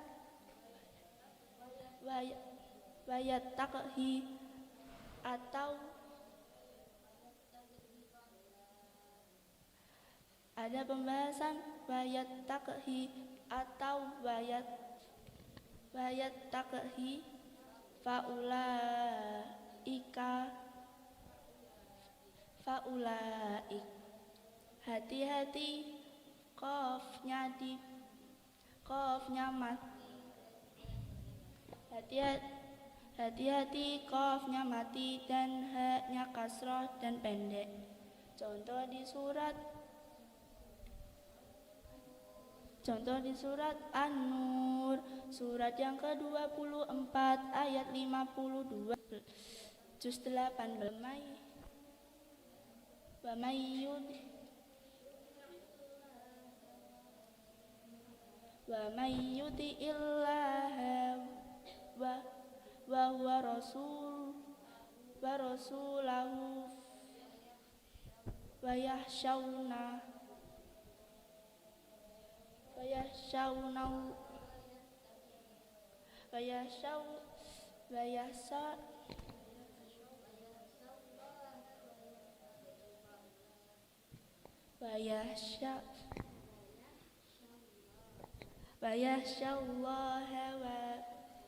wayat takhi atau wayat takhi faulaik. Hati-hati hati-hati qafnya mati dan haknya kasroh dan pendek. Contoh di surat An-Nur, surat yang ke-24 ayat 52 juz 8. Wa may yuti'illaha wa huwa rasulahu wa yakhshallaha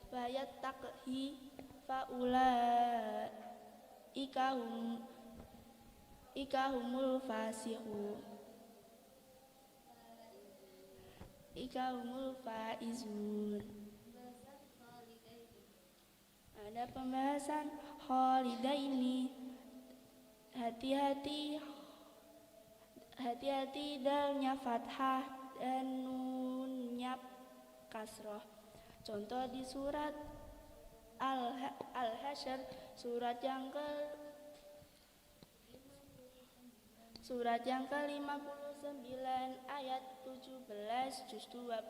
wa yattaqhi faulaika humul faizun. Ada pembahasan khalidaini. Hati-hati dalnya fathah dan nunnya kasroh. Contoh di surat Al-Hasyr, surat yang Surat yang ke-59 ayat 17 juz 28.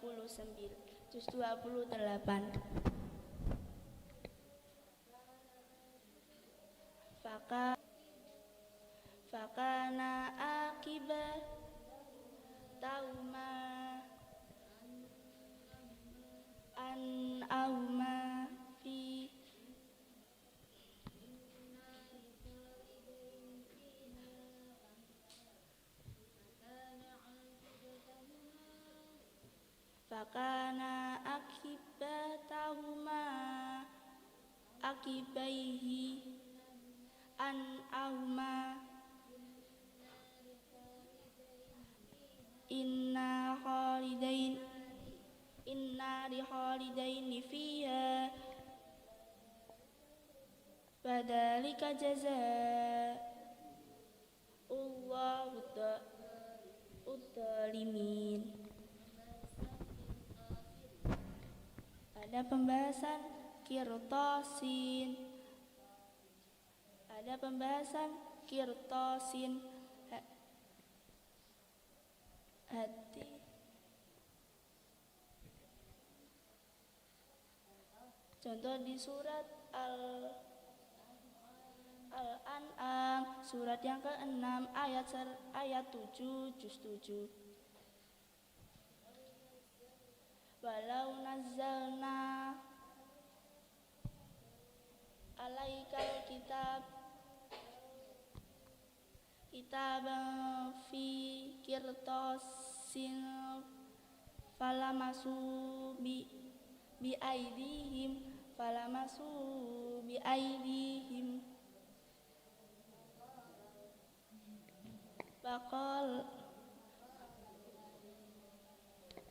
Fakana akibatahuma an ahuma fi fakana akibatahuma akibaihi an ahuma inna li khalidaini fiha fadzalika jazaa'ullahu dzalimin. Ada pembahasan kirtosin hati. Contoh di surat Al-An'am surat yang ke-6 ayat 7 juz 7. Walau nazzalna alaikal kitaban fi qirtasin falamasu bi aidihim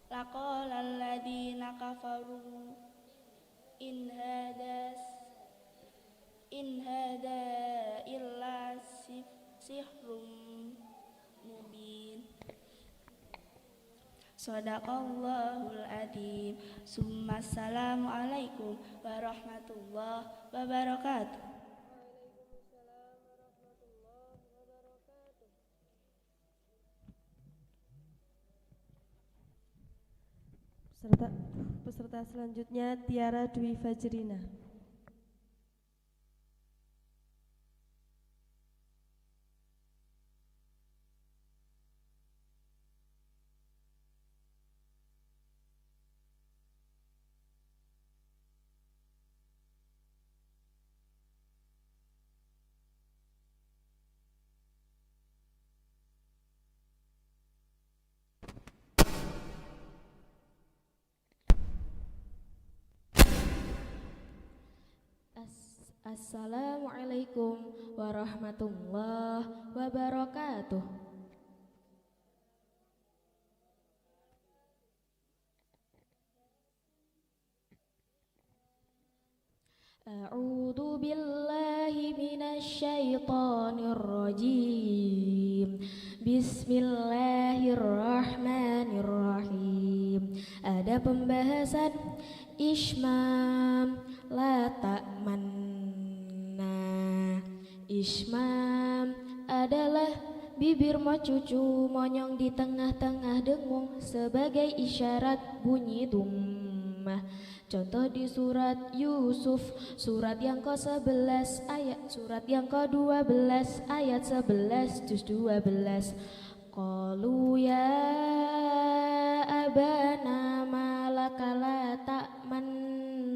laqala alladziina kafaru in hada illa sihrun mubin. Shadaqallahul adzim. Assalamu alaikum warahmatullahi wabarakatuh. Peserta selanjutnya Tiara Dwi Fajrina. Assalamualaikum warahmatullahi wabarakatuh. A'udzu billahi minasy syaithanir rajim. Bismillahirrahmanirrahim. Ada pembahasan Ismam la ta'man. Ismam adalah bibir cucu monyong di tengah-tengah dengung sebagai isyarat bunyi dummah. Contoh di surat Yusuf surat yang ke-11 ayat 11 juz 12. Qalu ya abana malaka la ta'manna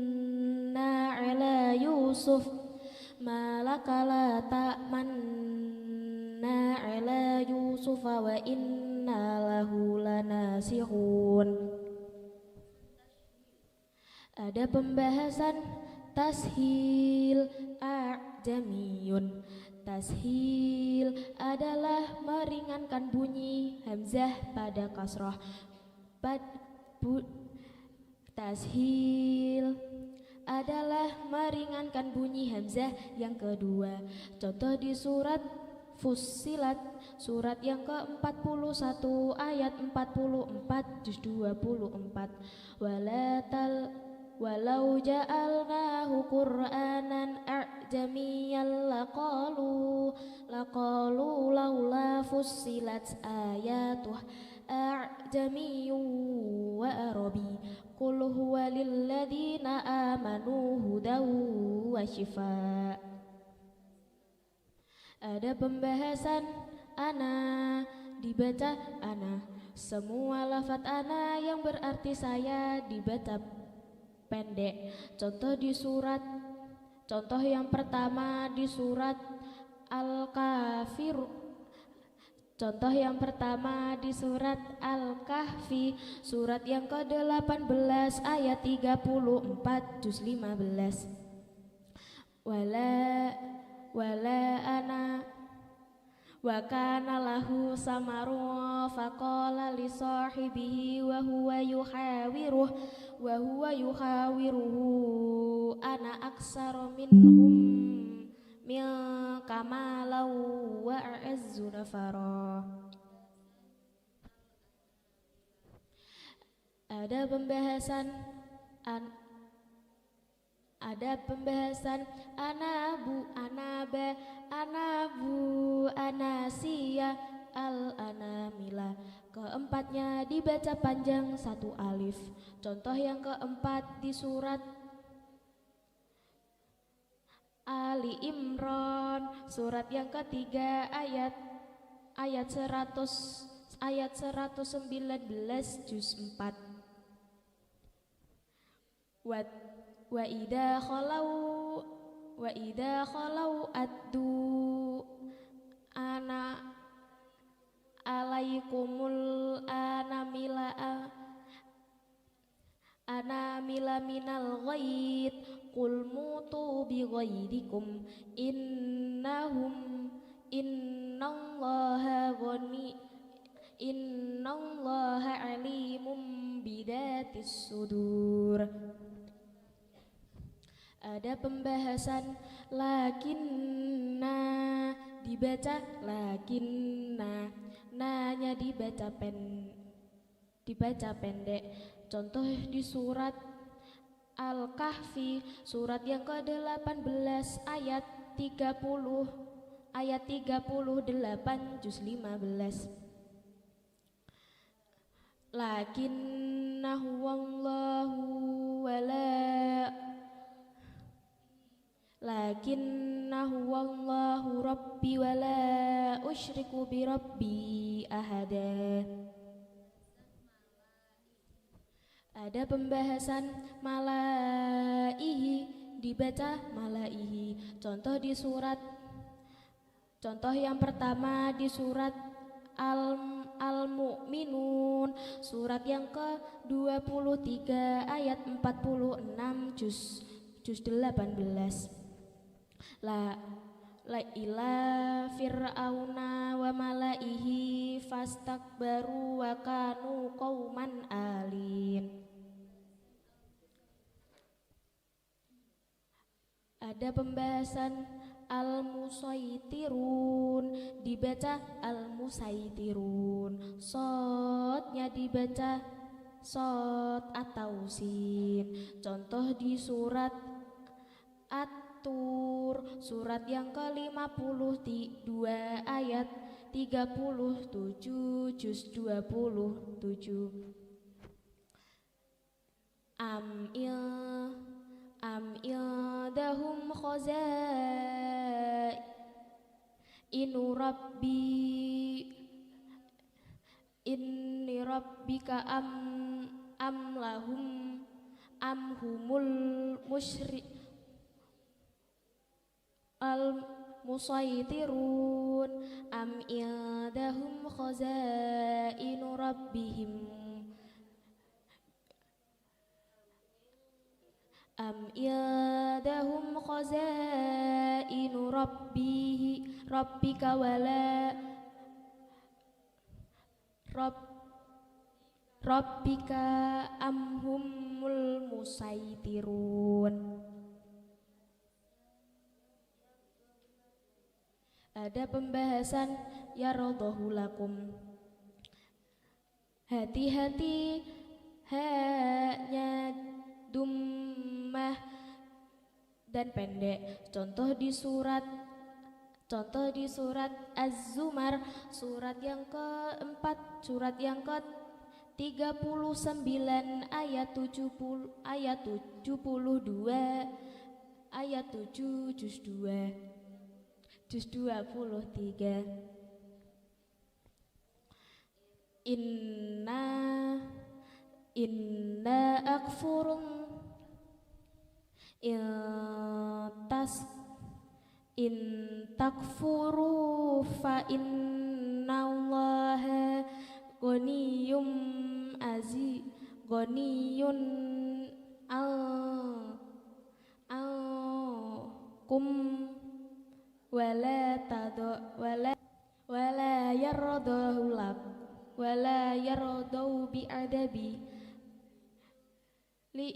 ala Yusuf malaka la ta'manna ala Yusuf wa inna lahu lanasihun. Ada pembahasan tashil a'jamiyun. Tashil adalah meringankan bunyi hamzah pada kasrah. Tashil adalah meringankan bunyi hamzah yang kedua. Contoh di surat Fussilat surat yang ke-41 ayat 44 juz 24. Walau ja'alnahu Qur'anan a'jamiyyan laqalu laula fussilat ayatuh a'jamiyyun wa arabi qul huwa lilladzina amanu hudaw wa shifa. Ada pembahasan ana, dibaca ana. Semua lafaz ana yang berarti saya dibaca pendek. Contoh yang pertama di surat Al-Kafir. Contoh yang pertama di surat Al-Kahfi, surat yang ke-18 ayat 34 juz 15. Wala ana wa kana lahu samaru faqala li sahibihi wa huwa yuhawiruhu ana aksaru minhum min kamalau wa a'azzu nafara. Ada pembahasan anabu, anaba, anabu, anasiya, al-anamila. Keempatnya dibaca panjang satu alif. Contoh yang keempat di surat Ali Imran, surat yang ketiga ayat 119 juz 4. Wa idza khalau addu ana alaikumul anamila minal ghaid qul mutu bi ghaidikum innallaha alimum bidatis sudur. Ada pembahasan lakinna, dibaca lakinna, nanya dibaca pendek. Contoh di surat Al-Kahfi, surat yang ke-18 ayat 38 juz 15. Lakinnahu wallahu rabbi wala usyriku bi rabbi ahada. Ada pembahasan malaihi, dibaca malaihi. Contoh yang pertama di surat Al-Mu'minun, surat yang ke-23 ayat 46 juz 18. La ila fir'auna wa malaihi fastakbaru wa kanu qauman alin. Ada pembahasan al-musaitirun, dibaca al-musaitirun. Sodnya dibaca sod atau sin. Contoh di surat At-Tur, surat yang ke-52 ayat 37 juz 27. Am indahum khazainu rabbi inni rabbika am lahum am humul musyrik al musaitirun am indahum khazainu rabbihim am yadahum khazainu rabbika wala rabbika amhumul musaitirun. Ada pembahasan yaradhahu lakum. Hati-hati haknya dummah dan pendek. Contoh Contoh di surat Az-Zumar, surat yang keempat, surat yang ke-39 ayat 70, ayat 72, ayat 7 juz 2, juz 23. Inna akfurum in takfuru fa innallaha ghaniyum ghaniyun kum wala yardahu lak wala yardau bi'adabi li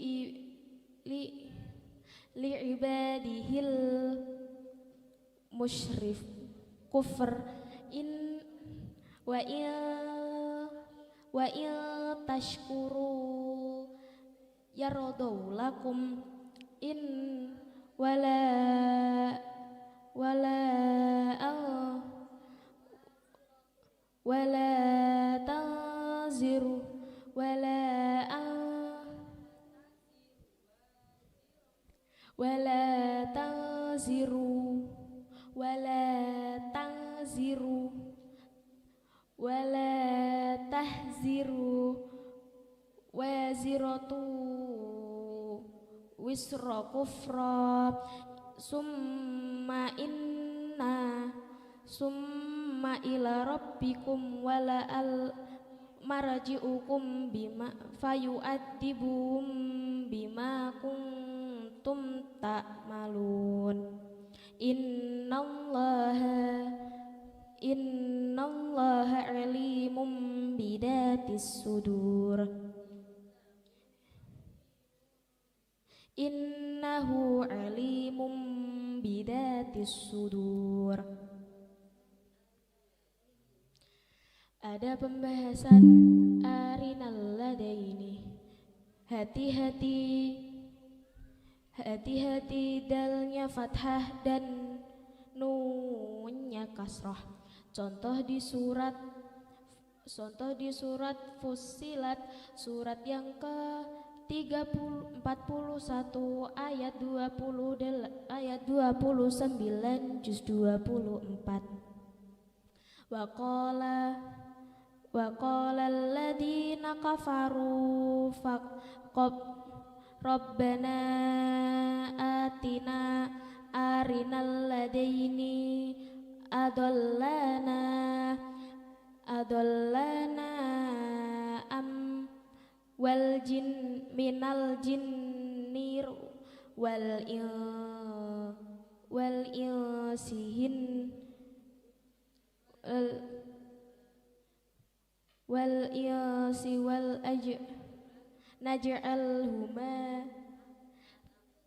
ibadihil musyrif kufr wa in tashkuru yardau lakum in wala tanziru wala tahziru waziratu wisra kufra summa ila rabbikum wala al marji'ukum bima fayu'adzibum bima kuntum ta'malun. Innallaha alimum bidatis sudur. Innahu alimum bidatis sudur. Ada pembahasan arinal ladaini. Hati-hati dalnya fathah dan nunnya kasrah. Contoh di surat Fussilat, surat yang ke-41 ayat 29 juz 24. Waqala alladhina kafaru Rabbana atina arinal ladaini adallana am wal jin minal jinnir wal insihin wal insi wal naj'alhuma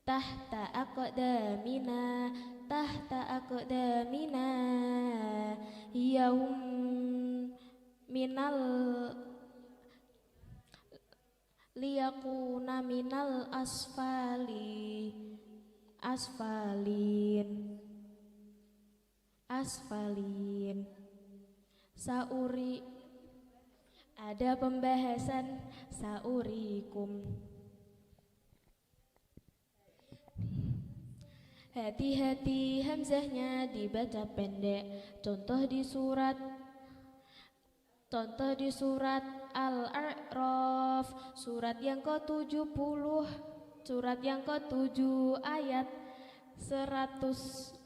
tahta aqdamina yahum minal liyakuna minal asfalin. Ada pembahasan saurikum. Hati-hati hamzahnya dibaca pendek. Contoh di surat Al-A'raf, surat yang ke-70, surat yang ke-7 ayat 150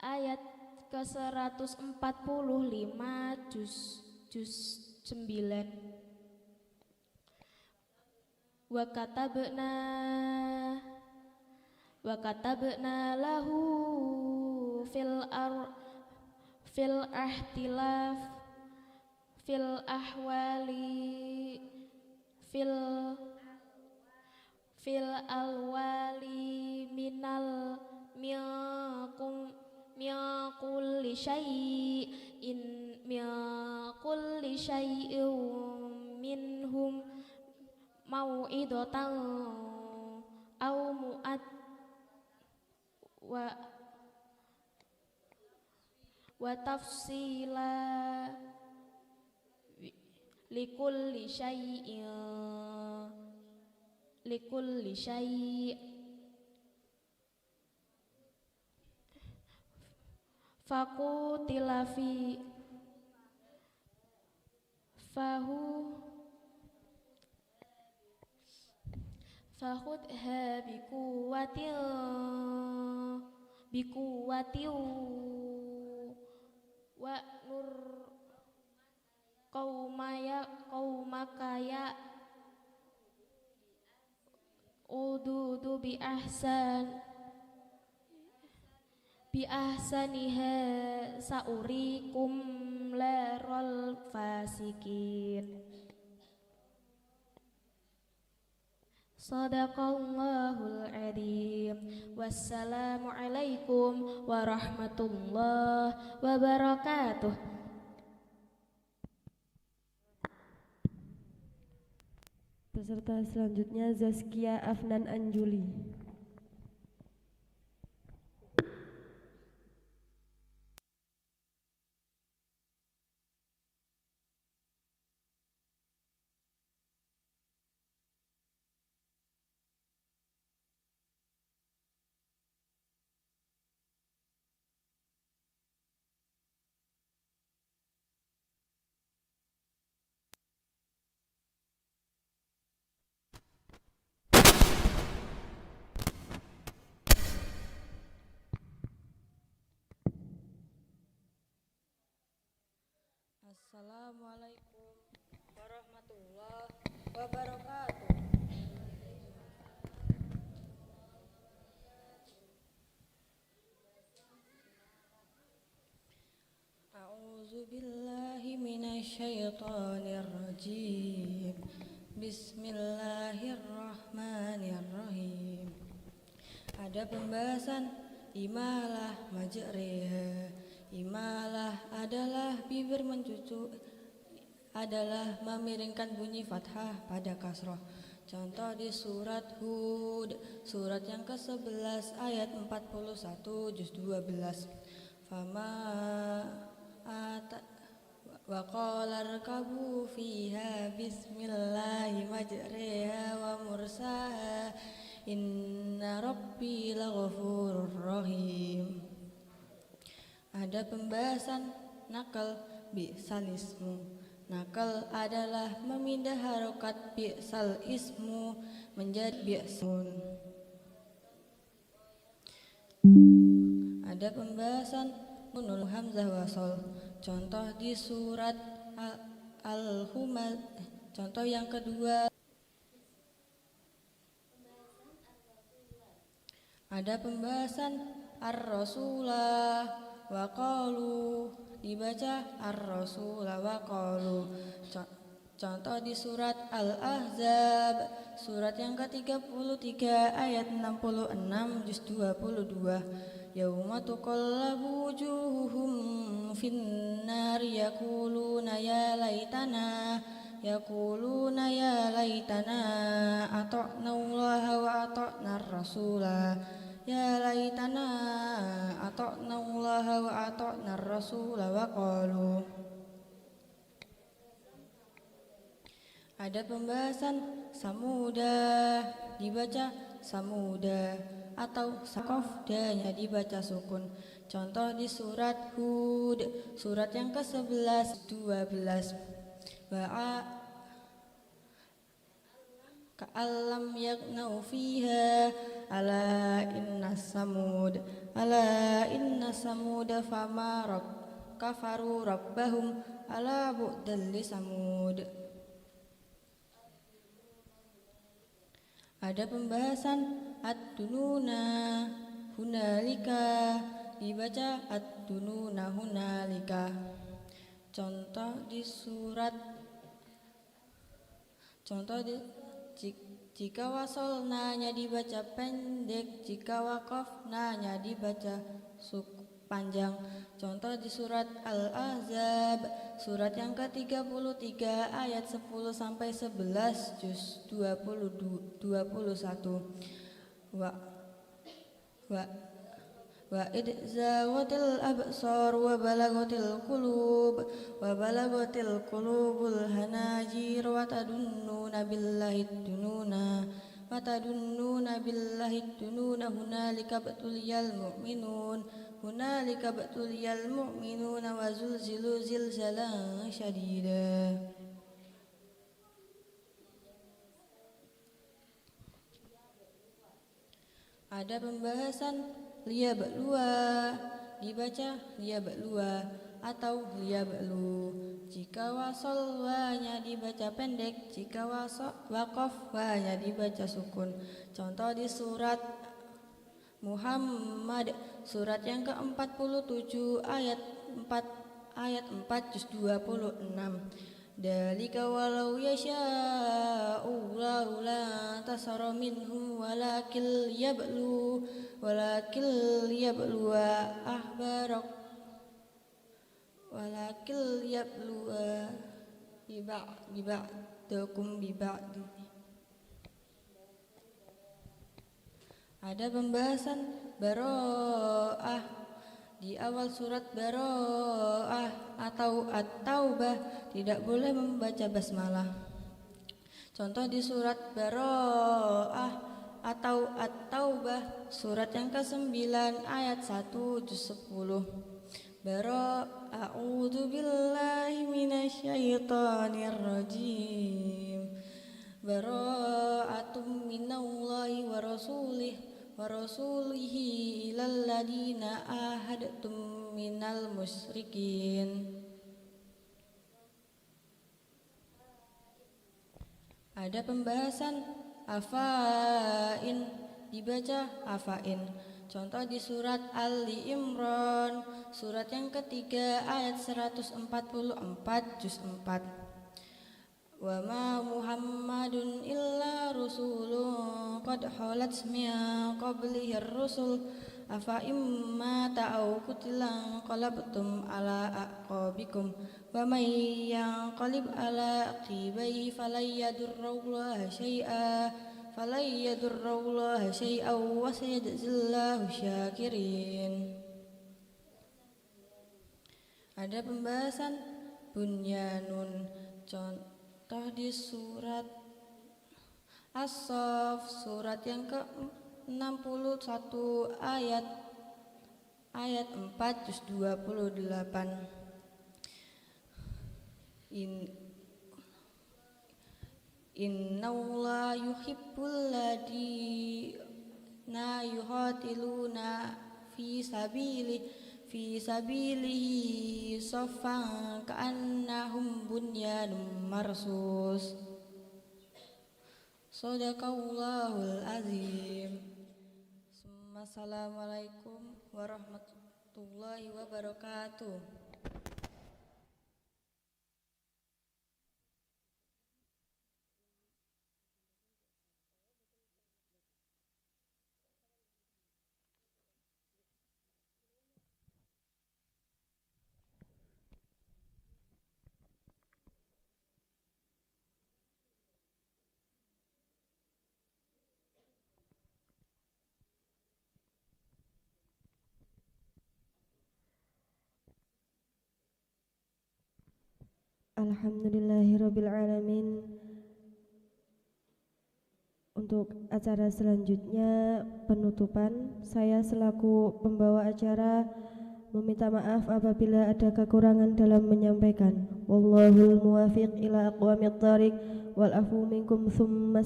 ayat ke-145 juz 9. Wa katabna lahu fil ahtilaf fil ahwali fil alwali minal kulli syai'in minhum mau'idatan wa wa tafsila likulli syai' fakutila fi fahudha bikuwatil wa nur qaumakaya ududu bi ahsaniha saurikum larol fasikin. Sadaqallahul adzim. Wassalamu alaikum warahmatullahi wabarakatuh. Peserta selanjutnya Zaskia Afnan Anjuli. Assalamualaikum warahmatullahi wabarakatuh. A'udzu billahi minasyaitonir rajim. Bismillahirrahmanirrahim. Ada pembahasan imalah majriha. Imalah adalah bibir mencucu, adalah memiringkan bunyi fathah pada kasroh. Contoh di surat Hud, surat yang ke-11 ayat 41 juz 12. Fama wa qala rkabu fiha bismillahi majriha wa mursaha inna rabbi laghafurur rahim. Ada pembahasan nakal bi'sal ismu. Nakal adalah memindah harokat bi'sal ismu menjadi bi'sun. Ada pembahasan nunul hamzah wasol. Contoh di surat Al-Humaz. Contoh yang kedua. Ada pembahasan ar-rasulah wa qalu, dibaca ar-rasulah wa qalu. Contoh di surat Al-Ahzab, surat yang ke-33 ayat 66 juz 22. Yauma tuqallabu wujuhuhum finnar yaquluna ya laitana ata'na Allah wa ata'na ar-rasulah. Ya laitana ata'na Allah wa ata'na ar-rasul wa qalu. Ada pembahasan samuda, dibaca samuda, atau sakofdanya dibaca sukun. Contoh di surat Hud, surat yang ke-11 12. Ka'allam yagnau fiha ala inna samuda fama kafaru rabbahum ala bu'dal li samud. Ada pembahasan ad-dununa hunalika, dibaca ad-dununa hunalika. Contoh di jika wasol nanya dibaca pendek, jika wakof nanya dibaca panjang. Contoh di surat Al-Ahzab, surat yang ke-33 ayat 10 sampai 11 juz 21. wa id zaghatil absar wa balagatil qulubul hanajir wa tadunnuna billahi dununa hunalika btuliyal mu'minuna wa zulzilu zilzalan syadida. Ada pembahasan liyabluwa, dibaca liyabluwa atau liyablu. Jika wasol wa-nya dibaca pendek, jika waqaf wa-nya dibaca sukun. Contoh di surat Muhammad, surat yang ke-47 ayat 4 juz 26. Dalika walau yasha'ullahu la tasara minhum walakil yabluwa biba'dakum biba'di. Ada pembahasan baro'ah di awal surat baro'ah atau at-taubah tidak boleh membaca basmalah. Contoh di surat baro'ah atau at-taubah surat yang ke-9 ayat 1 juz 10. A'udzu billahi minasyaitonir rajim. Bara'atum minallahi wa rasulihi ilal ladina ahadtum minal musyrikin. Ada pembahasan afain, dibaca afain. Contoh di surat Ali Imran, surat yang ketiga ayat 144 juz 4. Wa ma Muhammadun illa rasulun qad khalat min qablihi ar-rusul afa imma ta'au qutilan qalabtum ala aqabikum wa may yanqalib ala aqibaihi falayyadurrullaha syai'an wa sayajzillahu syakirin. Ada pembahasan bunyanun. Contoh di surat As-Saff, surat yang ke-61 ayat 4 juz 28. Innallaha yuhibbul ladina yuqatiluna fi sabilihi saffan ka'annahum bunyanun marsus. Shadaqallahul azim. Assalamualaikum warahmatullahi wabarakatuh. Alhamdulillahirrabbilalamin. Untuk acara selanjutnya penutupan, saya selaku pembawa acara meminta maaf apabila ada kekurangan dalam menyampaikan. Wallahul muwafiq ila aqwamit thariq wal afu minkum tsumma